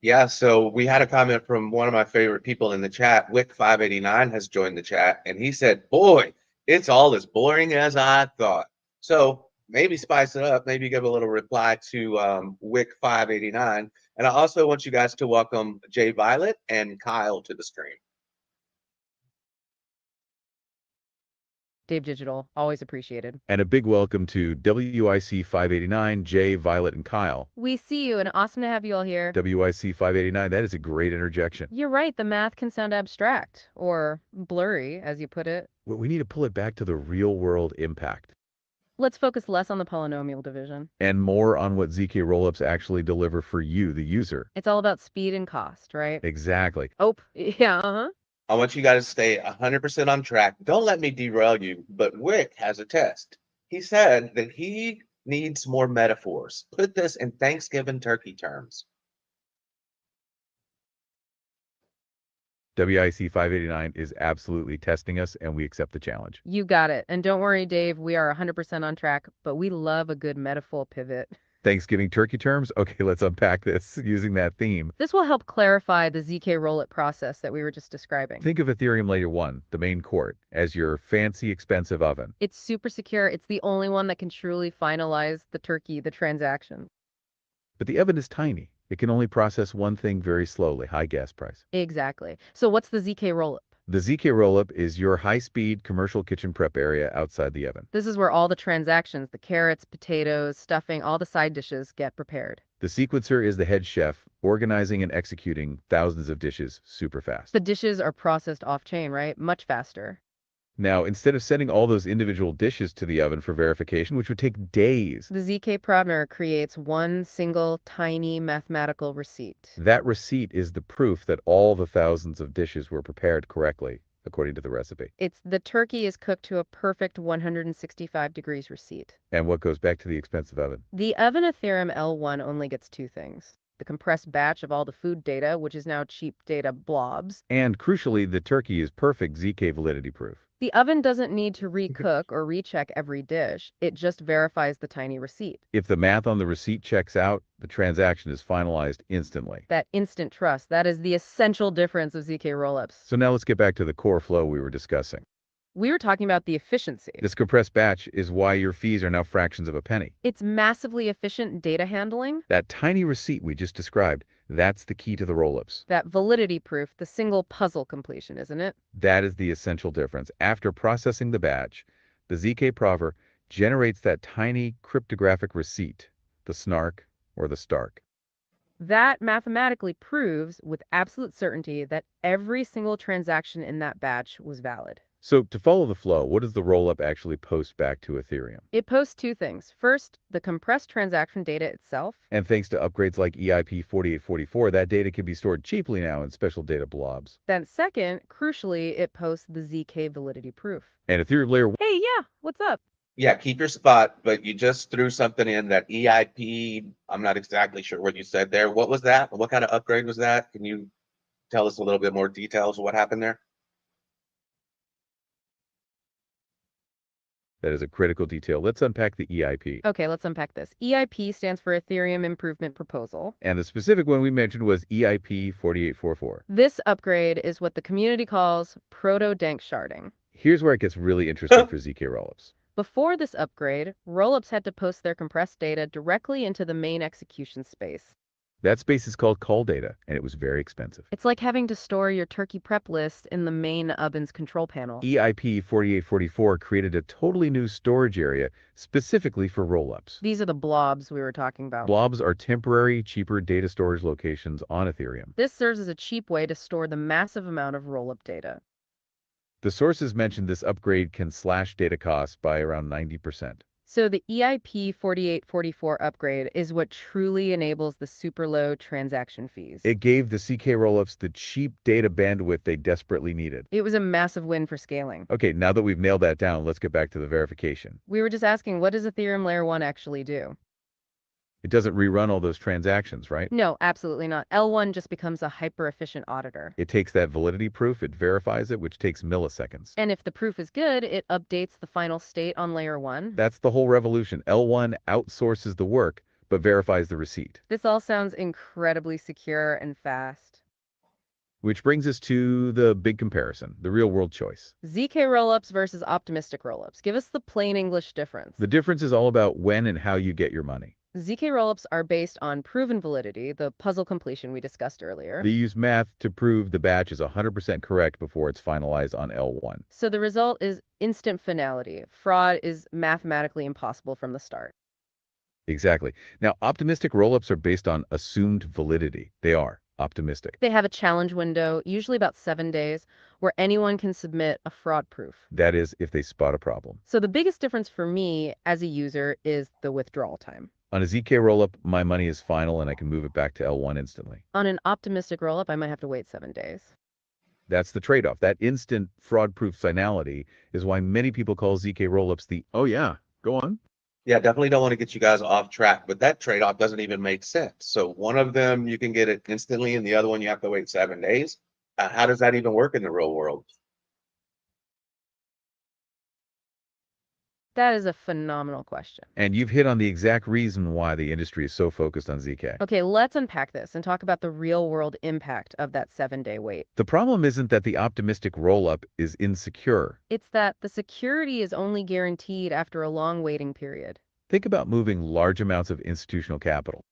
Yeah, so we had a comment from one of my favorite people in the chat. Wick589 has joined the chat, and he said, boy, it's all as boring as I thought. So maybe spice it up, maybe give a little reply to Wick589. And I also want you guys to welcome Jay Violet and Kyle to the stream. Dave Digital, always appreciated. And a big welcome to WIC 589, Jay, Violet, and Kyle. We see you, and awesome to have you all here. WIC 589, that is a great interjection. You're right, the math can sound abstract, or blurry, as you put it. Well, we need to pull it back to the real-world impact. Let's focus less on the polynomial division. And more on what ZK-Rollups actually deliver for you, the user. It's all about speed and cost, right? Exactly. Oh, yeah, uh-huh. I want you guys to stay 100% on track. Don't let me derail you, but Wick has a test. He said that he needs more metaphors. Put this in Thanksgiving turkey terms. WIC 589 is absolutely testing us, and we accept the challenge. You got it. And don't worry, Dave, we are 100% on track, but we love a good metaphor pivot. Thanksgiving turkey terms? Okay, let's unpack this using that theme. This will help clarify the ZK-Rollup process that we were just describing. Think of Ethereum Layer 1, the main court, as your fancy, expensive oven. It's super secure. It's the only one that can truly finalize the turkey, the transaction. But the oven is tiny. It can only process one thing very slowly, high gas price. Exactly. So what's the ZK-Rollup? The ZK-Rollup is your high-speed commercial kitchen prep area outside the oven. This is where all the transactions, the carrots, potatoes, stuffing, all the side dishes get prepared. The sequencer is the head chef, organizing and executing thousands of dishes super fast. The dishes are processed off-chain, right? Much faster. Now, instead of sending all those individual dishes to the oven for verification, which would take days, The ZK Prodner creates one single tiny mathematical receipt. that receipt is the proof that all the thousands of dishes were prepared correctly, according to the recipe. The turkey is cooked to a perfect 165 degrees receipt. And what goes back to the expensive oven? The oven Ethereum L1 only gets two things: the compressed batch of all the food data, which is now cheap data blobs. And crucially, the turkey is perfect ZK validity proof. The oven doesn't need to recook or recheck every dish. It just verifies the tiny receipt. If the math on the receipt checks out, the transaction is finalized instantly. That instant trust, that is the essential difference of ZK rollups. So now let's get back to the core flow we were discussing. We were talking about the efficiency. This compressed batch is why your fees are now fractions of a penny. It's massively efficient data handling. That tiny receipt we just described, that's the key to the rollups. That validity proof, the single puzzle completion, isn't it? That is the essential difference. After processing the batch, the ZK prover generates that tiny cryptographic receipt, the snark or the stark. That mathematically proves with absolute certainty that every single transaction in that batch was valid. So to follow the flow, what does the rollup actually post back to Ethereum? It posts two things. First, the compressed transaction data itself. And thanks to upgrades like EIP 4844, that data can be stored cheaply now in special data blobs. Then second, crucially, it posts the ZK validity proof. And Ethereum Layer 1. Hey, yeah, what's up? Yeah, keep your spot, but you just threw something in that EIP. I'm not exactly sure what you said there. What was that? What kind of upgrade was that? Can you tell us a little bit more details of what happened there? That is a critical detail. Let's unpack the EIP. Okay, let's unpack this. EIP stands for Ethereum Improvement Proposal. And the specific one we mentioned was EIP 4844. This upgrade is what the community calls proto-dank sharding. Here's where it gets really interesting for ZK-Rollups. Before this upgrade, rollups had to post their compressed data directly into the main execution space. That space is called call data, and it was very expensive. It's like having to store your turkey prep list in the main oven's control panel. EIP 4844 created a totally new storage area specifically for rollups. These are the blobs we were talking about. Blobs are temporary, cheaper data storage locations on Ethereum. This serves as a cheap way to store the massive amount of rollup data. The sources mentioned this upgrade can slash data costs by around 90%. So the EIP 4844 upgrade is what truly enables the super low transaction fees. It gave the ZK-Rollups the cheap data bandwidth they desperately needed. It was a massive win for scaling. Okay, now that we've nailed that down, let's get back to the verification. We were just asking, what does Ethereum Layer 1 actually do? It doesn't rerun all those transactions, right? No, absolutely not. L1 just becomes a hyper-efficient auditor. It takes that validity proof, it verifies it, which takes milliseconds. And if the proof is good, it updates the final state on Layer 1. That's the whole revolution. L1 outsources the work, but verifies the receipt. This all sounds incredibly secure and fast. Which brings us to the big comparison, the real-world choice. ZK-Rollups versus optimistic rollups. Give us the plain English difference. The difference is all about when and how you get your money. ZK-Rollups are based on proven validity, the puzzle completion we discussed earlier. They use math to prove the batch is 100% correct before it's finalized on L1. So the result is instant finality. Fraud is mathematically impossible from the start. Exactly. Now, optimistic rollups are based on assumed validity. They are optimistic. They have a challenge window, usually about 7 days, where anyone can submit a fraud proof. That is, if they spot a problem. So the biggest difference for me as a user is the withdrawal time. On a ZK rollup, my money is final and I can move it back to L1 instantly. On an optimistic rollup, I might have to wait 7 days. That's the trade-off. That instant fraud-proof finality is why many people call ZK rollups the, oh yeah, go on. Yeah, definitely don't want to get you guys off track, but that trade-off doesn't even make sense. So one of them, you can get it instantly, and the other one, you have to wait 7 days. How does that even work in the real world? That is a phenomenal question. And you've hit on the exact reason why the industry is so focused on ZK. Okay, let's unpack this and talk about the real-world impact of that 7-day wait. The problem isn't that the optimistic rollup is insecure. It's that the security is only guaranteed after a long waiting period. Think about moving large amounts of institutional capital.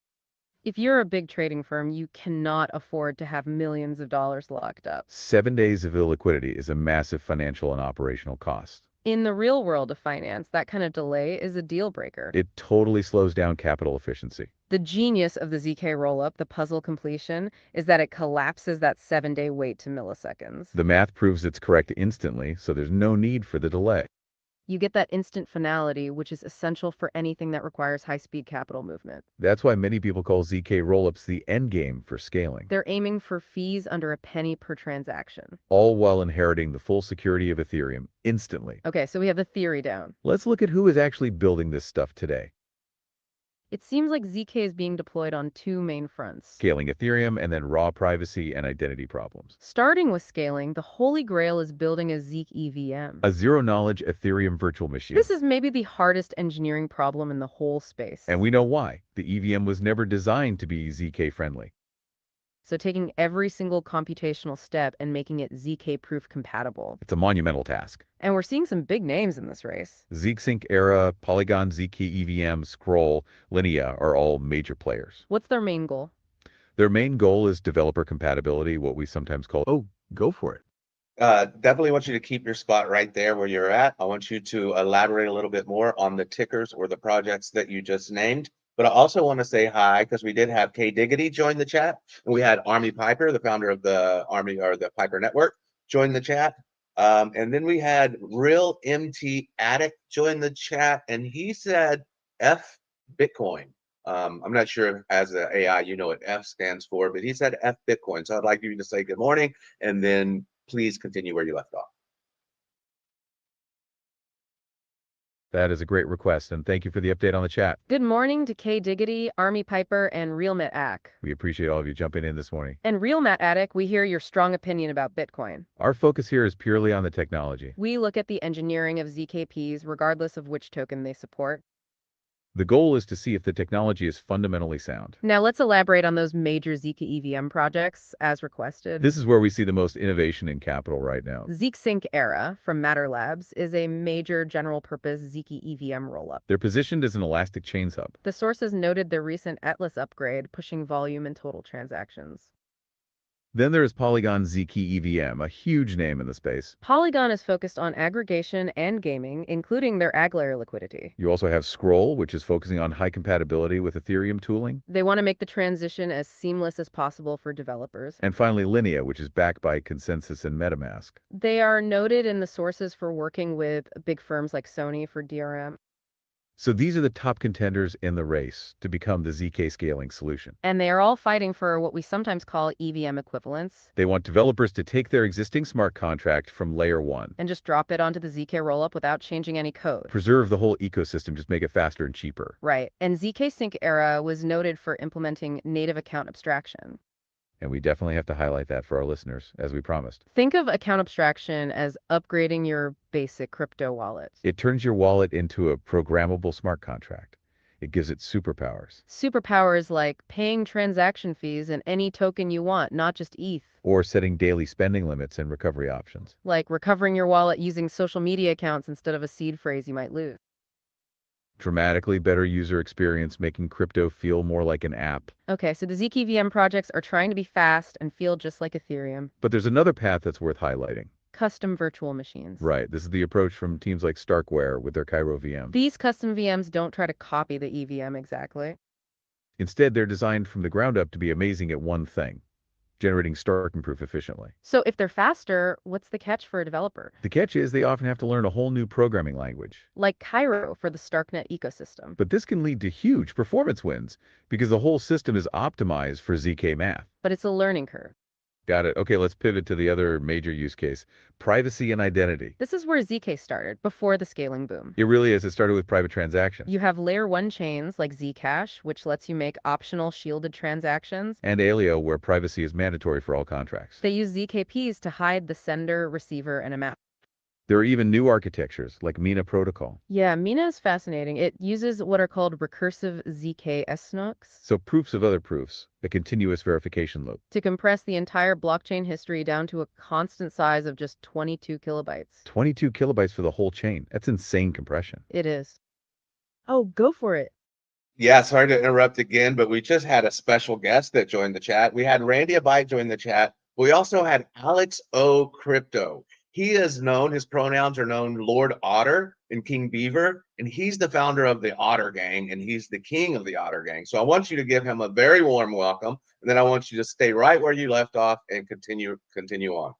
If you're a big trading firm, you cannot afford to have millions of dollars locked up. 7 days of illiquidity is a massive financial and operational cost. In the real world of finance, that kind of delay is a deal breaker. It totally slows down capital efficiency. The genius of the ZK rollup, the puzzle completion, is that it collapses that 7-day wait to milliseconds. The math proves it's correct instantly, so there's no need for the delay. You get that instant finality, which is essential for anything that requires high-speed capital movement. That's why many people call ZK rollups the endgame for scaling, They're aiming for fees under a penny per transaction. all while inheriting the full security of Ethereum instantly. Okay, so we have the theory down. Let's look at who is actually building this stuff today. It seems like ZK is being deployed on 2 main fronts. Scaling Ethereum and then raw privacy and identity problems. Starting with scaling, the holy grail is building a Zeek EVM. A zero-knowledge Ethereum virtual machine. This is maybe the hardest engineering problem in the whole space. And we know why. The EVM was never designed to be ZK-friendly. So taking every single computational step and making it ZK-proof compatible. It's a monumental task. And we're seeing some big names in this race. ZK-Sync Era, Polygon ZK EVM, Scroll, Linea are all major players. What's their main goal? Their main goal is developer compatibility, what we sometimes call, oh, go for it. Definitely want you to keep your spot right there where you're at. I want you to elaborate a little bit more on the tickers or the projects that you just named. But I also want to say hi because we did have K Diggity join the chat, and we had Army Piper, the founder of the Army or the Piper Network, join the chat. And then we had Real MT Addict join the chat, and he said F Bitcoin. I'm not sure as an AI you know what F stands for, but he said F Bitcoin. So I'd like you to say good morning, and then please continue where you left off. That is a great request, and thank you for the update on the chat. Good morning to K Diggity, Army Piper, and Real Matt Ack. We appreciate all of you jumping in this morning. And Real Matt Attic, we hear your strong opinion about Bitcoin. Our focus here is purely on the technology. We look at the engineering of ZKPs regardless of which token they support. The goal is to see if the technology is fundamentally sound. Now let's elaborate on those major ZK EVM projects as requested. This is where we see the most innovation in capital right now. ZK-Sync Era from Matter Labs is a major general-purpose ZK EVM rollup. They're positioned as an elastic chains hub. The sources noted their recent Atlas upgrade, pushing volume and total transactions. Then there is Polygon ZK-EVM, a huge name in the space. Polygon is focused on aggregation and gaming, including their ag layer liquidity. You also have Scroll, which is focusing on high compatibility with Ethereum tooling. They want to make the transition as seamless as possible for developers. And finally, Linea, which is backed by Consensus and MetaMask. They are noted in the sources for working with big firms like Sony for DRM. So these are the top contenders in the race to become the ZK scaling solution. And they are all fighting for what we sometimes call EVM equivalence. They want developers to take their existing smart contract from layer 1 and just drop it onto the ZK-Rollup without changing any code. preserve the whole ecosystem, just make it faster and cheaper. Right. And ZK-Sync era was noted for implementing native account abstraction. And we definitely have to highlight that for our listeners, as we promised. Think of account abstraction as upgrading your basic crypto wallet. It turns your wallet into a programmable smart contract. It gives it superpowers. Superpowers like paying transaction fees in any token you want, not just ETH. Or setting daily spending limits and recovery options. Like recovering your wallet using social media accounts instead of a seed phrase you might lose. Dramatically better user experience, making crypto feel more like an app. Okay, so the ZKVM projects are trying to be fast and feel just like Ethereum. But there's another path that's worth highlighting. Custom virtual machines. Right, this is the approach from teams like Starkware with their Cairo VM. These custom VMs don't try to copy the EVM exactly. Instead, they're designed from the ground up to be amazing at one thing: generating Starknet proof efficiently. So if they're faster, what's the catch for a developer? The catch is they often have to learn a whole new programming language. Like Cairo for the Starknet ecosystem. But this can lead to huge performance wins because the whole system is optimized for ZK math. But it's a learning curve. Got it. Okay, let's pivot to the other major use case: privacy and identity. This is where ZK started, before the scaling boom. It really is. It started with private transactions. You have layer 1 chains like Zcash, which lets you make optional shielded transactions. And Alio, where privacy is mandatory for all contracts. They use ZKPs to hide the sender, receiver, and amount. There are even new architectures like Mina protocol. Yeah, Mina is fascinating. It uses what are called recursive zk-SNOOKs So proofs of other proofs, a continuous verification loop. to compress the entire blockchain history down to a constant size of just 22 kilobytes. 22 kilobytes for the whole chain. That's insane compression. It is. Oh, go for it. Yeah, sorry to interrupt again, but we just had a special guest that joined the chat. We had Randy Abite join the chat. We also had Alex O Crypto. He is known, his pronouns are known Lord Otter and King Beaver, and he's the founder of the Otter Gang, and he's the king of the Otter Gang. So I want you to give him a very warm welcome, and then I want you to stay right where you left off and continue on.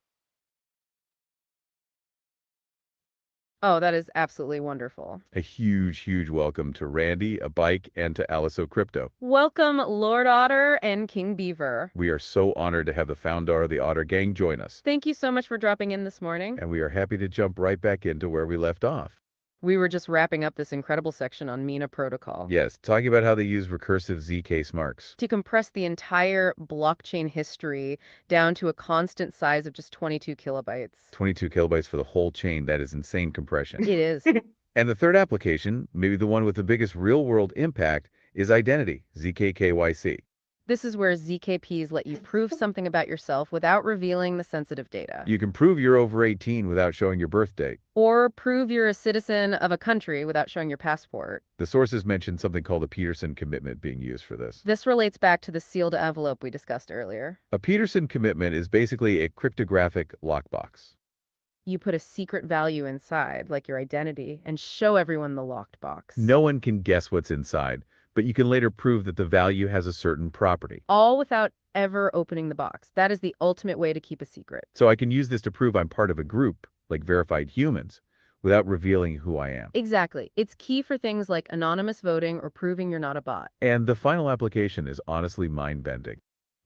Oh, that is absolutely wonderful. A huge, huge welcome to Randy, a bike, and to Alice O Crypto. Welcome, Lord Otter and King Beaver. We are so honored to have the founder of the Otter Gang join us. Thank you so much for dropping in this morning. And we are happy to jump right back into where we left off. We were just wrapping up this incredible section on Mina protocol. Yes, talking about how they use recursive ZK smarts. To compress the entire blockchain history down to a constant size of just 22 kilobytes. 22 kilobytes for the whole chain. That is insane compression. It is. And the third application, maybe the one with the biggest real-world impact, is identity, ZK-KYC. This is where ZKPs let you prove something about yourself without revealing the sensitive data. You can prove you're over 18 without showing your birth date. Or prove you're a citizen of a country without showing your passport. The sources mentioned something called a Peterson commitment being used for this. This relates back to the sealed envelope we discussed earlier. A Peterson commitment is basically a cryptographic lockbox. You put a secret value inside, like your identity, and show everyone the locked box. No one can guess what's inside, but you can later prove that the value has a certain property. All without ever opening the box. That is the ultimate way to keep a secret. So I can use this to prove I'm part of a group, like verified humans, without revealing who I am. Exactly. It's key for things like anonymous voting or proving you're not a bot. And the final application is honestly mind-bending.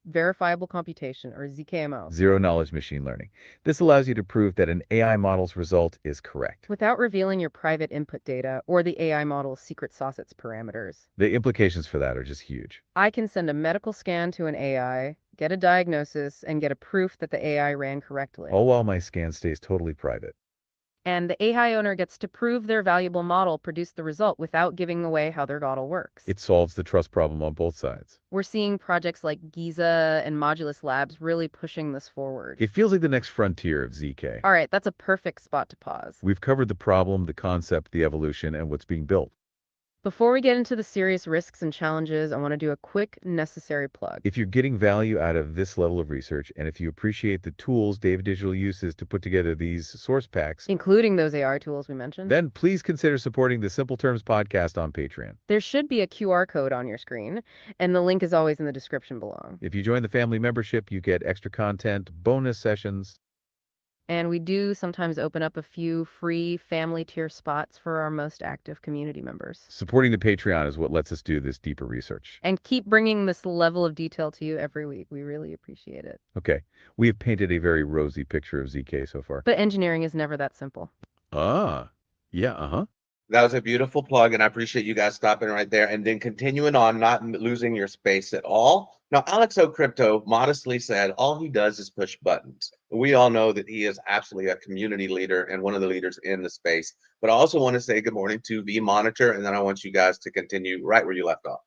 Verifiable computation, or ZKMO. Zero-knowledge machine learning. This allows you to prove that an AI model's result is correct. Without revealing your private input data or the AI model's secret sauce its parameters. The implications for that are just huge. I can send a medical scan to an AI, get a diagnosis, and get a proof that the AI ran correctly. All while my scan stays totally private. And the AI owner gets to prove their valuable model produced the result without giving away how their model works. It solves the trust problem on both sides. We're seeing projects like Giza and Modulus Labs really pushing this forward. It feels like the next frontier of ZK. All right, that's a perfect spot to pause. We've covered the problem, the concept, the evolution, and what's being built. Before we get into the serious risks and challenges, I want to do a quick necessary plug. If you're getting value out of this level of research, and if you appreciate the tools David Digital uses to put together these source packs, Including those AI tools we mentioned, then please consider supporting the Simple Terms podcast on Patreon. there should be a QR code on your screen, and the link is always in the description below. If you join the family membership, you get extra content, bonus sessions. And we do sometimes open up a few free family tier spots for our most active community members. Supporting the Patreon is what lets us do this deeper research. And keep bringing this level of detail to you every week. We really appreciate it. Okay, we have painted a very rosy picture of ZK so far. But engineering is never that simple. Yeah. That was a beautiful plug, and I appreciate you guys stopping right there and then continuing on, not losing your space at all. Now, Alex Crypto modestly said all he does is push buttons. We all know that he is absolutely a community leader and one of the leaders in the space. But I also want to say good morning to V Monitor, and then I want you guys to continue right where you left off.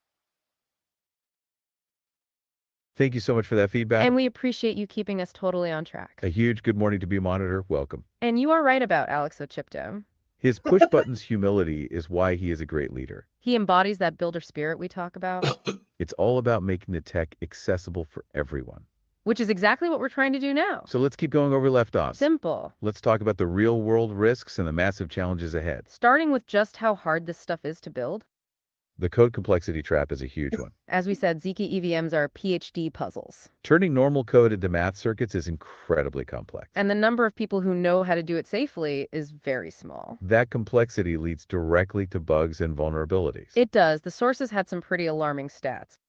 Thank you so much for that feedback. And we appreciate you keeping us totally on track. A huge good morning to B Monitor. Welcome. And you are right about Alex Ochipto. His push buttons humility is why he is a great leader. He embodies that builder spirit we talk about. It's all about making the tech accessible for everyone. Which is exactly what we're trying to do now. So let's keep going over left off. Simple. Let's talk about the real world risks and the massive challenges ahead. Starting with just how hard this stuff is to build. The code complexity trap is a huge one. As we said, ZK EVMs are PhD puzzles. Turning normal code into math circuits is incredibly complex. And the number of people who know how to do it safely is very small. That complexity leads directly to bugs and vulnerabilities. It does. The sources had some pretty alarming stats.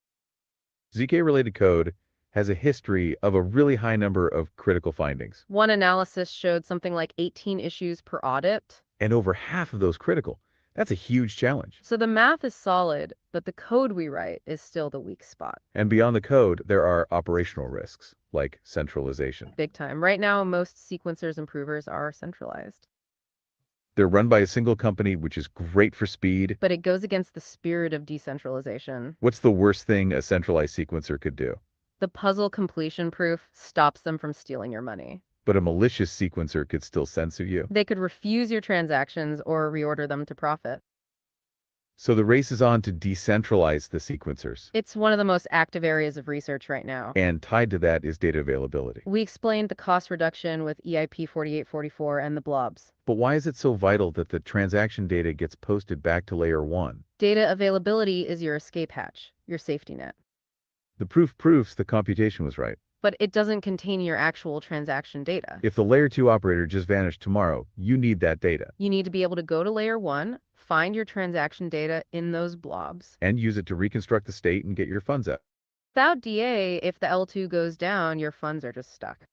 ZK-related code has a history of a really high number of critical findings. One analysis showed something like 18 issues per audit. And over half of those critical. That's a huge challenge. So the math is solid, but the code we write is still the weak spot. And beyond the code, there are operational risks, like centralization. Big time. Right now, most sequencers and provers are centralized. They're run by a single company, which is great for speed. But it goes against the spirit of decentralization. What's the worst thing a centralized sequencer could do? The puzzle completion proof stops them from stealing your money. But a malicious sequencer could still censor you. They could refuse your transactions or reorder them to profit. So the race is on to decentralize the sequencers. It's one of the most active areas of research right now. And tied to that is data availability. We explained the cost reduction with EIP 4844 and the blobs. But why is it so vital that the transaction data gets posted back to layer 1? Data availability is your escape hatch, your safety net. The proof proves the computation was right. But it doesn't contain your actual transaction data. If the layer 2 operator just vanished tomorrow, you need that data. You need to be able to go to layer 1, find your transaction data in those blobs, And use it to reconstruct the state and get your funds out. Without DA, if the L2 goes down, your funds are just stuck.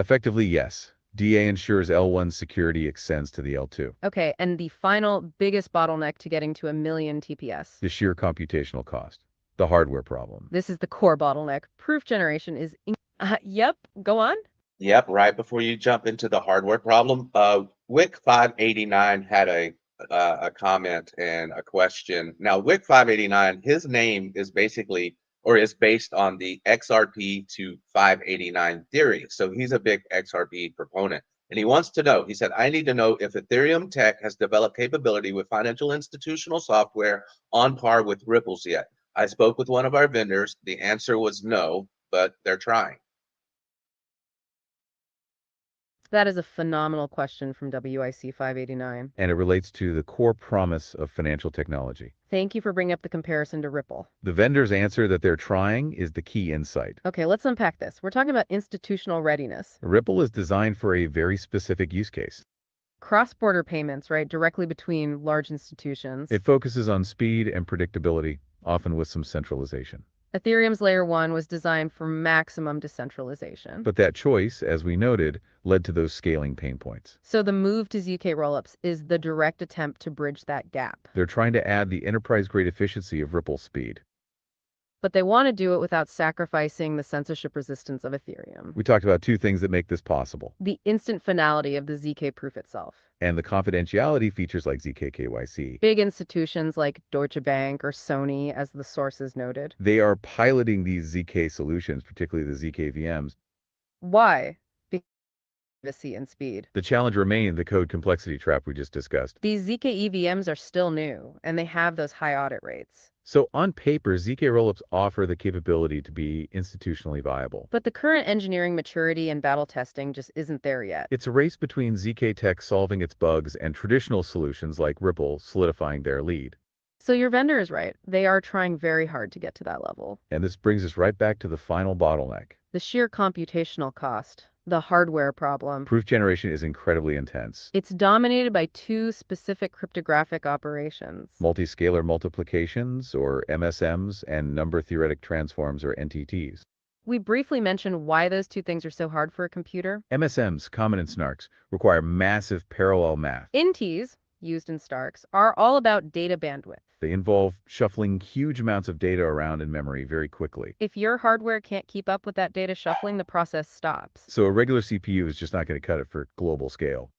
Effectively, yes. DA ensures L1's security extends to the L2. Okay, and the final biggest bottleneck to getting to 1 million TPS. The sheer computational cost. The hardware problem. This is the core bottleneck. Proof generation is... Yep, go on. Yep, right before you jump into the hardware problem, Wick 589 had a comment and a question. Now, Wick 589, his name is basically, or is based on the XRP to 589 theory. So he's a big XRP proponent. And he wants to know, he said, I need to know if Ethereum tech has developed capability with financial institutional software on par with Ripple's yet. I spoke with one of our vendors. The answer was no, but they're trying. That is a phenomenal question from WIC 589. And it relates to the core promise of financial technology. Thank you for bringing up the comparison to Ripple. The vendor's answer that they're trying is the key insight. Okay, let's unpack this. We're talking about institutional readiness. Ripple is designed for a very specific use case. Cross-border payments, right, directly between large institutions. It focuses on speed and predictability, often with some centralization. Ethereum's layer 1 was designed for maximum decentralization. But that choice, as we noted, led to those scaling pain points. So the move to ZK-Rollups is the direct attempt to bridge that gap. They're trying to add the enterprise-grade efficiency of Ripple's speed. But they want to do it without sacrificing the censorship resistance of Ethereum. We talked about two things that make this possible. The instant finality of the ZK proof itself. And the confidentiality features like ZK-KYC. Big institutions like Deutsche Bank or Sony, as the sources noted. They are piloting these ZK solutions, particularly the ZK VMs. Why? privacy and speed. The challenge remained the code complexity trap we just discussed. These ZK EVMs are still new, and they have those high audit rates. So on paper, ZK-Rollups offer the capability to be institutionally viable. But the current engineering maturity and battle testing just isn't there yet. It's a race between ZK tech solving its bugs and traditional solutions like Ripple solidifying their lead. So your vendor is right. They are trying very hard to get to that level. And this brings us right back to the final bottleneck. The sheer computational cost, the hardware problem. Proof generation is incredibly intense. It's dominated by two specific cryptographic operations. Multiscalar multiplications, or MSMs, and number theoretic transforms, or NTTs. We briefly mentioned why those two things are so hard for a computer. MSMs, common in snarks, require massive parallel math. NTs, used in Starks, are all about data bandwidth. They involve shuffling huge amounts of data around in memory very quickly. If your hardware can't keep up with that data shuffling, the process stops. So a regular CPU is just not going to cut it for global scale.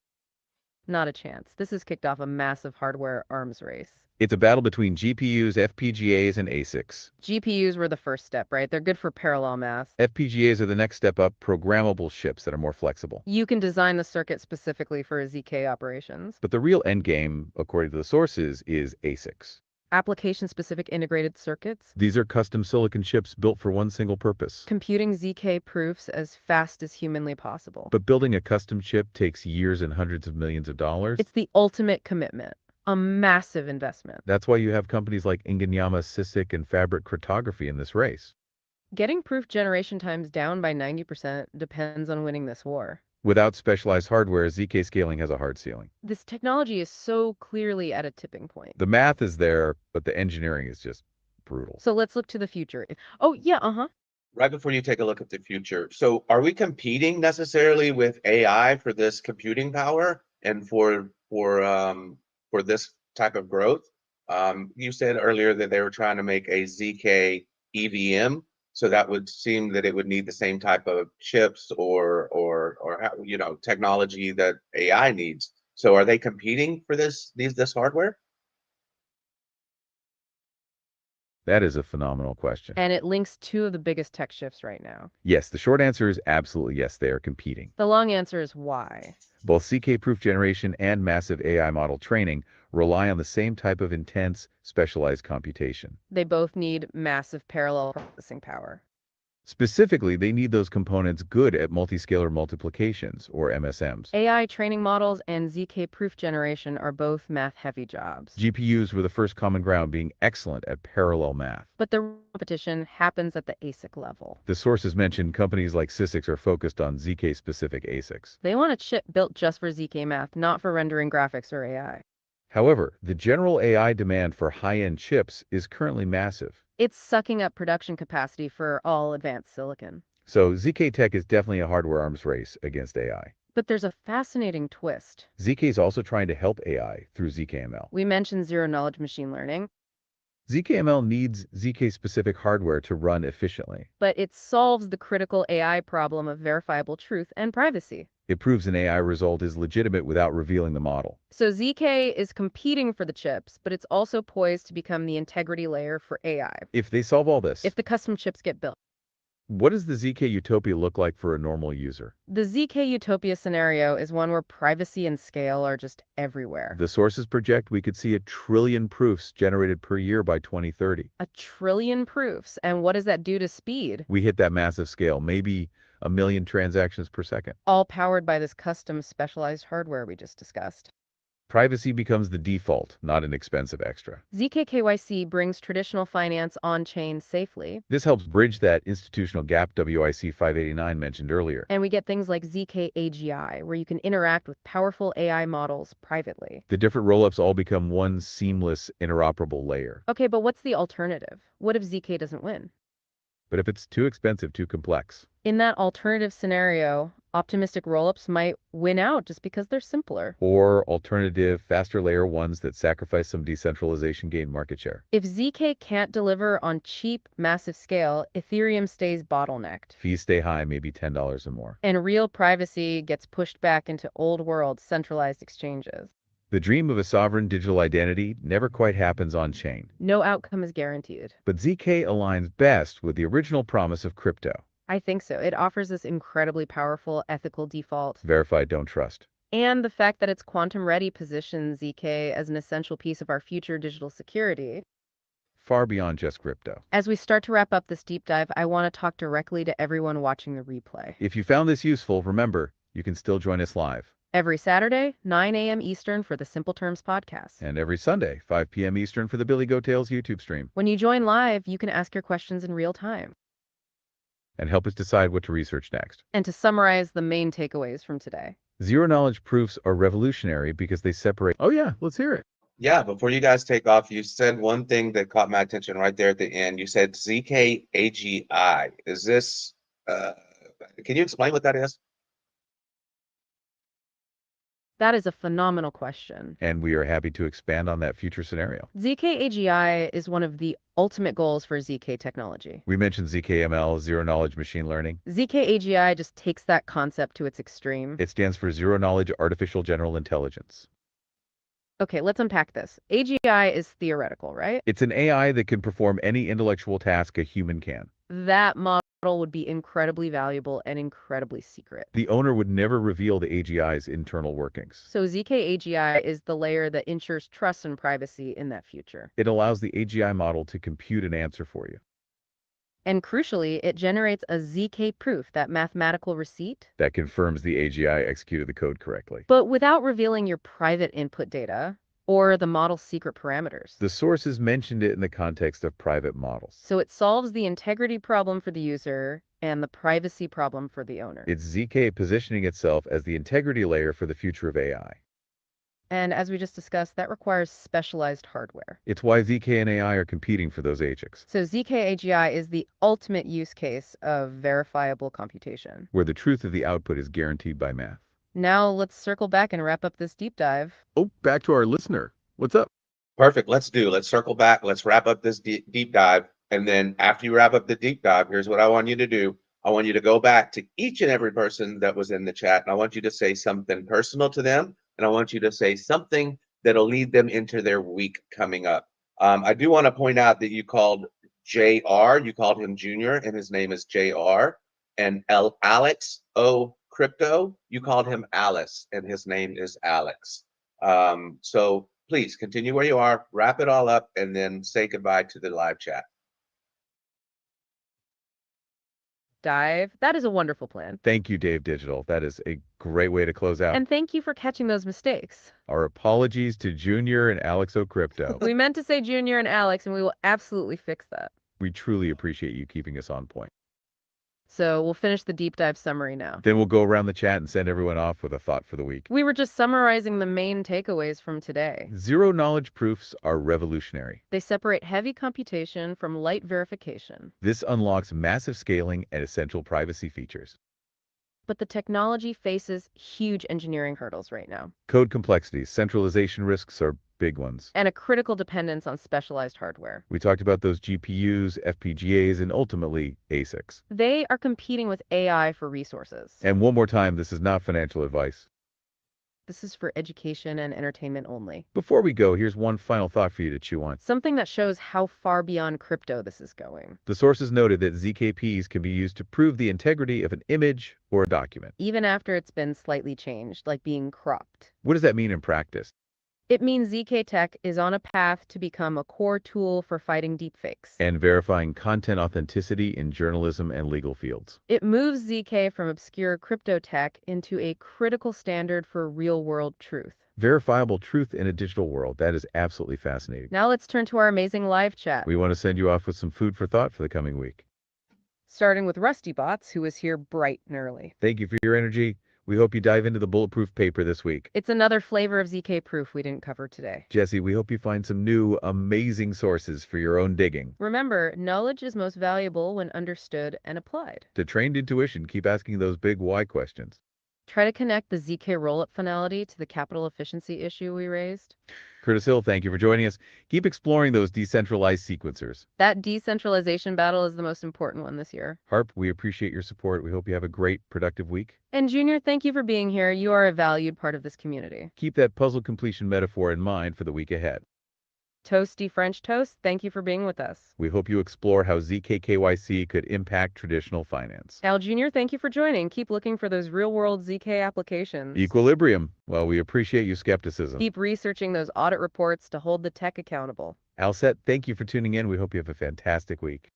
Not a chance. This has kicked off a massive hardware arms race. It's a battle between GPUs, FPGAs, and ASICs. GPUs were the first step, right? They're good for parallel math. FPGAs are the next step up, programmable chips that are more flexible. You can design the circuit specifically for ZK operations. But the real endgame, according to the sources, is ASICs. Application-specific integrated circuits. These are custom silicon chips built for one single purpose. Computing ZK proofs as fast as humanly possible. But building a custom chip takes years and hundreds of millions of dollars. It's the ultimate commitment. A massive investment. That's why you have companies like Ingeniama, CISIC, and Fabric Cryptography in this race. Getting proof generation times down by 90% depends on winning this war. Without specialized hardware, ZK scaling has a hard ceiling. This technology is so clearly at a tipping point. The math is there, but the engineering is just brutal. So let's look to the future. Oh, yeah, Right before you take a look at the future, so are we competing necessarily with AI for this computing power and for this type of growth? You said earlier that they were trying to make a ZK EVM, so that would seem that it would need the same type of chips or technology that AI needs. So are they competing for this hardware? That is a phenomenal question. And it links two of the biggest tech shifts right now. Yes, the short answer is absolutely yes, they are competing. The long answer is why. Both ZK proof generation and massive AI model training rely on the same type of intense, specialized computation. They both need massive parallel processing power. Specifically, they need those components good at multiscalar multiplications, or MSMs. AI training models and ZK proof generation are both math-heavy jobs. GPUs were the first common ground, being excellent at parallel math. But the competition happens at the ASIC level. The sources mentioned companies like CISIC are focused on ZK-specific ASICs. They want a chip built just for ZK math, not for rendering graphics or AI. However, the general AI demand for high-end chips is currently massive. It's sucking up production capacity for all advanced silicon. So ZK tech is definitely a hardware arms race against AI. But there's a fascinating twist. ZK is also trying to help AI through ZKML. We mentioned zero-knowledge machine learning, ZKML needs ZK-specific hardware to run efficiently. but it solves the critical AI problem of verifiable truth and privacy. It proves an AI result is legitimate without revealing the model. So ZK is competing for the chips, but it's also poised to become the integrity layer for AI. If they solve all this, If the custom chips get built. what does the ZK utopia look like for a normal user? The ZK utopia scenario is one where privacy and scale are just everywhere. The sources project we could see 1 trillion proofs generated per year by 2030. 1 trillion proofs. And what does that do to speed? We hit that massive scale, maybe 1 million transactions per second. All powered by this custom specialized hardware we just discussed. Privacy becomes the default, not an expensive extra. ZK KYC brings traditional finance on-chain safely. This helps bridge that institutional gap WIC 589 mentioned earlier. And we get things like ZK AGI, where you can interact with powerful AI models privately. The different rollups all become one seamless, interoperable layer. Okay, but what's the alternative? What if ZK doesn't win? But if it's too expensive, too complex, In that alternative scenario, optimistic rollups might win out just because they're simpler. or alternative, faster layer ones that sacrifice some decentralization gain market share. If ZK can't deliver on cheap, massive scale, Ethereum stays bottlenecked. Fees stay high, maybe $10 or more. And real privacy gets pushed back into old world centralized exchanges. The dream of a sovereign digital identity never quite happens on chain. No outcome is guaranteed. But ZK aligns best with the original promise of crypto. I think so. It offers this incredibly powerful ethical default. Verify, don't trust. And the fact that it's quantum ready positions ZK as an essential piece of our future digital security. Far beyond just crypto. As we start to wrap up this deep dive, I want to talk directly to everyone watching the replay. If you found this useful, remember, you can still join us live. Every Saturday, 9 a.m. Eastern for the Simple Terms podcast. And every Sunday, 5 p.m. Eastern for the Billy Goat Tales YouTube stream. When you join live, you can ask your questions in real time. And help us decide what to research next. And to summarize the main takeaways from today. Zero-knowledge proofs are revolutionary because they separate... Oh yeah, let's hear it. Yeah, before you guys take off, you said one thing that caught my attention right there at the end. You said ZK-AGI. Is this, can you explain what that is? That is a phenomenal question. And we are happy to expand on that future scenario. ZK-AGI is one of the ultimate goals for ZK technology. We mentioned ZKML, zero-knowledge machine learning. ZK-AGI just takes that concept to its extreme. It stands for zero-knowledge artificial general intelligence. Okay, let's unpack this. AGI is theoretical, right? It's an AI that can perform any intellectual task a human can. That model would be incredibly valuable and incredibly secret. The owner would never reveal the AGI's internal workings. So ZK-AGI is the layer that ensures trust and privacy in that future. It allows the AGI model to compute an answer for you. And crucially, it generates a ZK proof, that mathematical receipt, that confirms the AGI executed the code correctly. but without revealing your private input data or the model's secret parameters. The sources mentioned it in the context of private models. So it solves the integrity problem for the user and the privacy problem for the owner. It's ZK positioning itself as the integrity layer for the future of AI. And as we just discussed, that requires specialized hardware. It's why ZK and AI are competing for those AGIs, So ZK-AGI is the ultimate use case of verifiable computation. where the truth of the output is guaranteed by math. Now let's circle back and wrap up this deep dive. Oh, back to our listener. What's up? Perfect. Let's circle back. Let's wrap up this deep dive. And then after you wrap up the deep dive, here's what I want you to do. I want you to go back to each and every person that was in the chat. And I want you to say something personal to them. And I want you to say something that'll lead them into their week coming up. I do want to point out that you called JR, you called him Junior, and his name is JR. And Alex O Crypto, you called him Alice, and his name is Alex. So please continue where you are, wrap it all up, and then say goodbye to the live chat. Dive. That is a wonderful plan. Thank you, Dave Digital. That is a great way to close out. And thank you for catching those mistakes. Our apologies to Junior and Alex O Crypto. We meant to say Junior and Alex, and we will absolutely fix that. We truly appreciate you keeping us on point. So we'll finish the deep dive summary now. Then we'll go around the chat and send everyone off with a thought for the week. We were just summarizing the main takeaways from today. Zero-knowledge proofs are revolutionary. They separate heavy computation from light verification. This unlocks massive scaling and essential privacy features. But the technology faces huge engineering hurdles right now, Code complexities, centralization risks are big ones. and a critical dependence on specialized hardware. We talked about those GPUs, FPGAs, and ultimately ASICs. They are competing with AI for resources. And one more time, this is not financial advice. This is for education and entertainment only. Before we go, here's one final thought for you to chew on. Something that shows how far beyond crypto this is going. The sources noted that ZKPs can be used to prove the integrity of an image or a document. Even after it's been slightly changed, like being cropped. What does that mean in practice? It means ZK Tech is on a path to become a core tool for fighting deepfakes. And verifying content authenticity in journalism and legal fields. It moves ZK from obscure crypto tech into a critical standard for real-world truth. Verifiable truth in a digital world. That is absolutely fascinating. Now let's turn to our amazing live chat. We want to send you off with some food for thought for the coming week. Starting with Rusty Bots, who is here bright and early. Thank you for your energy. We hope you dive into the bulletproof paper this week. It's another flavor of ZK proof we didn't cover today. Jesse, we hope you find some new, amazing sources for your own digging. Remember, knowledge is most valuable when understood and applied. To trained intuition, keep asking those big why questions. Try to connect the ZK-Rollup finality to the capital efficiency issue we raised. Curtis Hill, thank you for joining us. Keep exploring those decentralized sequencers. That decentralization battle is the most important one this year. Harp, we appreciate your support. We hope you have a great, productive week. And Junior, thank you for being here. You are a valued part of this community. Keep that puzzle completion metaphor in mind for the week ahead. Toasty French Toast, thank you for being with us. We hope you explore how ZK-KYC could impact traditional finance. Al Jr., thank you for joining. Keep looking for those real-world ZK applications. Equilibrium. Well, we appreciate your skepticism. Keep researching those audit reports to hold the tech accountable. Alset, thank you for tuning in. We hope you have a fantastic week.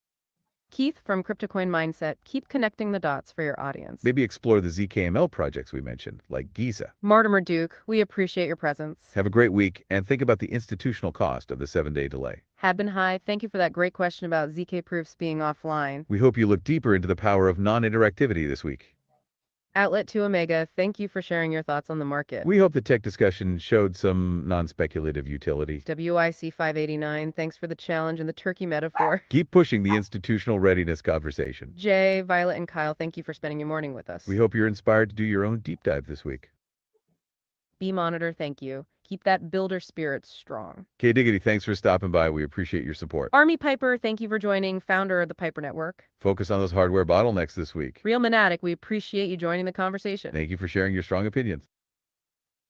Keith from CryptoCoin Mindset, keep connecting the dots for your audience. Maybe explore the ZKML projects we mentioned, like Giza. Mortimer Duke, we appreciate your presence. Have a great week, and think about the institutional cost of the 7-day delay. Hadbin High, thank you for that great question about ZK proofs being offline. We hope you look deeper into the power of non-interactivity this week. Outlet 2 Omega, thank you for sharing your thoughts on the market. We hope the tech discussion showed some non-speculative utility. WIC 589, thanks for the challenge and the turkey metaphor. Keep pushing the institutional readiness conversation. Jay, Violet, and Kyle, thank you for spending your morning with us. We hope you're inspired to do your own deep dive this week. B Monitor, thank you. Keep that builder spirit strong. K Diggity, thanks for stopping by. We appreciate your support. Army Piper, thank you for joining, founder of the Piper Network. Focus on those hardware bottlenecks this week. Real Monatic, we appreciate you joining the conversation. Thank you for sharing your strong opinions.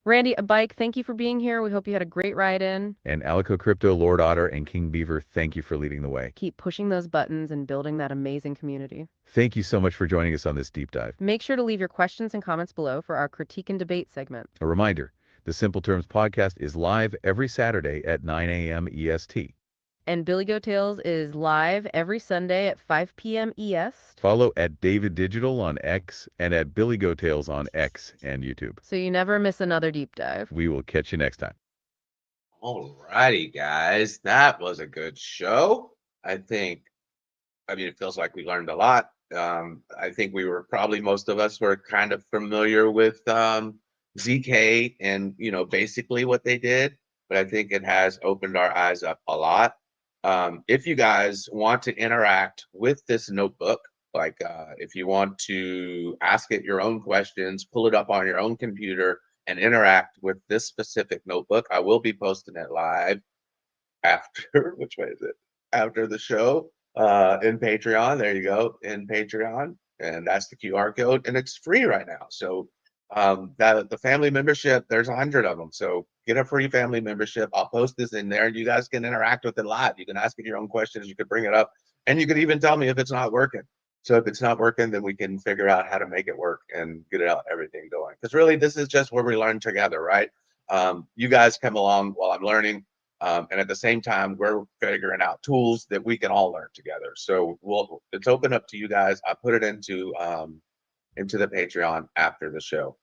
Randy, a bike, thank you for being here. We hope you had a great ride in. And Alico Crypto, Lord Otter, and King Beaver, thank you for leading the way. Keep pushing those buttons and building that amazing community. Thank you so much for joining us on this deep dive. Make sure to leave your questions and comments below for our critique and debate segment. A reminder, the Simple Terms podcast is live every Saturday at 9 a.m. EST. And Billy Goat Tales is live every Sunday at 5 p.m. EST. Follow at David Digital on X and at Billy Goat Tales on X and YouTube. So you never miss another deep dive. We will catch you next time. All righty, guys. That was a good show. I mean, it feels like we learned a lot. I think most of us were kind of familiar with ZK and, basically what they did, but I think it has opened our eyes up a lot. If you guys want to interact with this notebook, like if you want to ask it your own questions, pull it up on your own computer and interact with this specific notebook, I will be posting it live after, which way is it? After the show in Patreon. There you go, in Patreon. And that's the QR code, and it's free right now. So the family membership, there's 100 of them. So get a free family membership. I'll post this in there and you guys can interact with it live. You can ask it your own questions. You can bring it up and you can even tell me if it's not working. So if it's not working, then we can figure out how to make it work and get it out, everything going. Because really, this is just where we learn together, right? You guys come along while I'm learning. And at the same time, we're figuring out tools that we can all learn together. So it's open up to you guys. I put it into the Patreon after the show.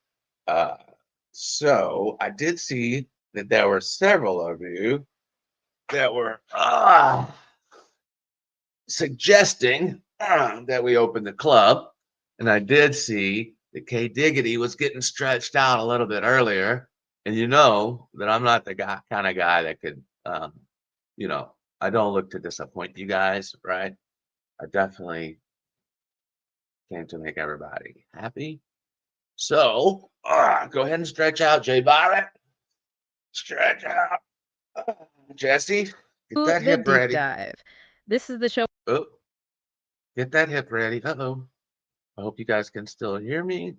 So I did see that there were several of you that were suggesting that we open the club. And I did see that K Diggity was getting stretched out a little bit earlier. And you know that I'm not the kind of guy that could, I don't look to disappoint you guys, right? I definitely came to make everybody happy. So go ahead and stretch out, Jay Barrett. Stretch out. Jesse, get that hip ready. Dive. This is the show. Oh, get that hip ready. Uh-oh. I hope you guys can still hear me.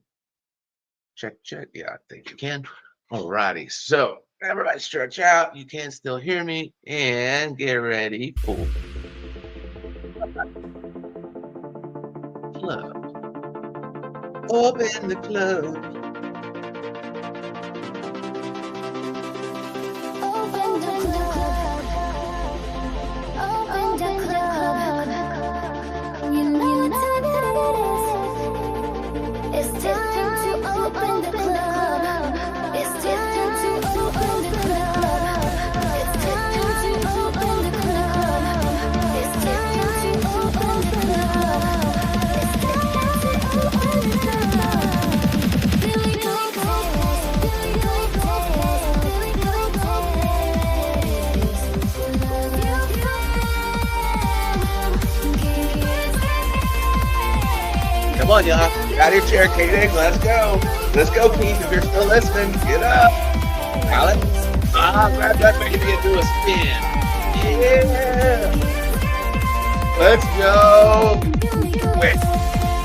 Check. Yeah, I think you can. All righty. So everybody stretch out. You can still hear me. And get ready for club. Open the club. Come on, y'all. Get out of your chair, K-Dig. Let's go. Let's go, Keith. If you're still listening, get up. Alex. Grab that baby and do a spin. Yeah. Let's go. Wait.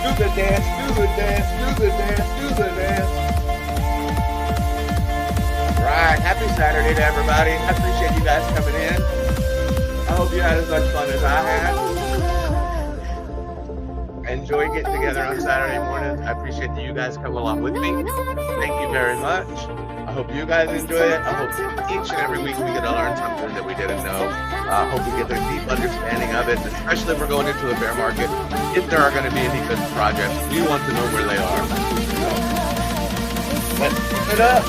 Do the dance. Do the dance. Do the dance. Do the dance. All right. Happy Saturday to everybody. I appreciate you guys coming in. I hope you had as much fun as I had. I enjoy getting together on Saturday mornings. I appreciate that you guys come along with me. Thank you very much. I hope you guys enjoy it. I hope each and every week we get to learn something that we didn't know. I hope we get a deep understanding of it, especially if we're going into a bear market. If there are going to be any good projects, we want to know where they are. So, let's keep it up.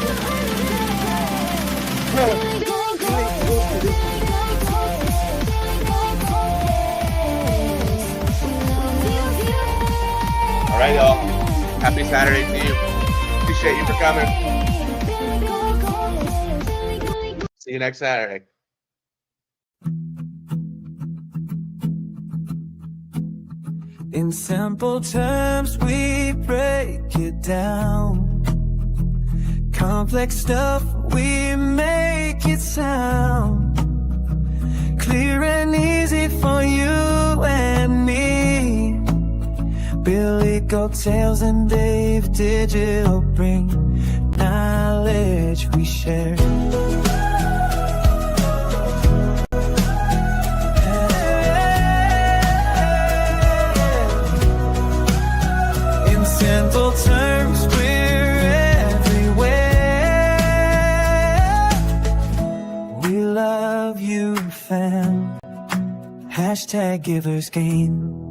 All right, y'all. Happy Saturday to you. Appreciate you for coming. See you next Saturday. In simple terms, we break it down. Complex stuff, we make it sound clear and easy for you and me. Billy Goattails and Dave Digital bring knowledge we share. In simple terms, we're everywhere. We love you, fam. Hashtag givers gain.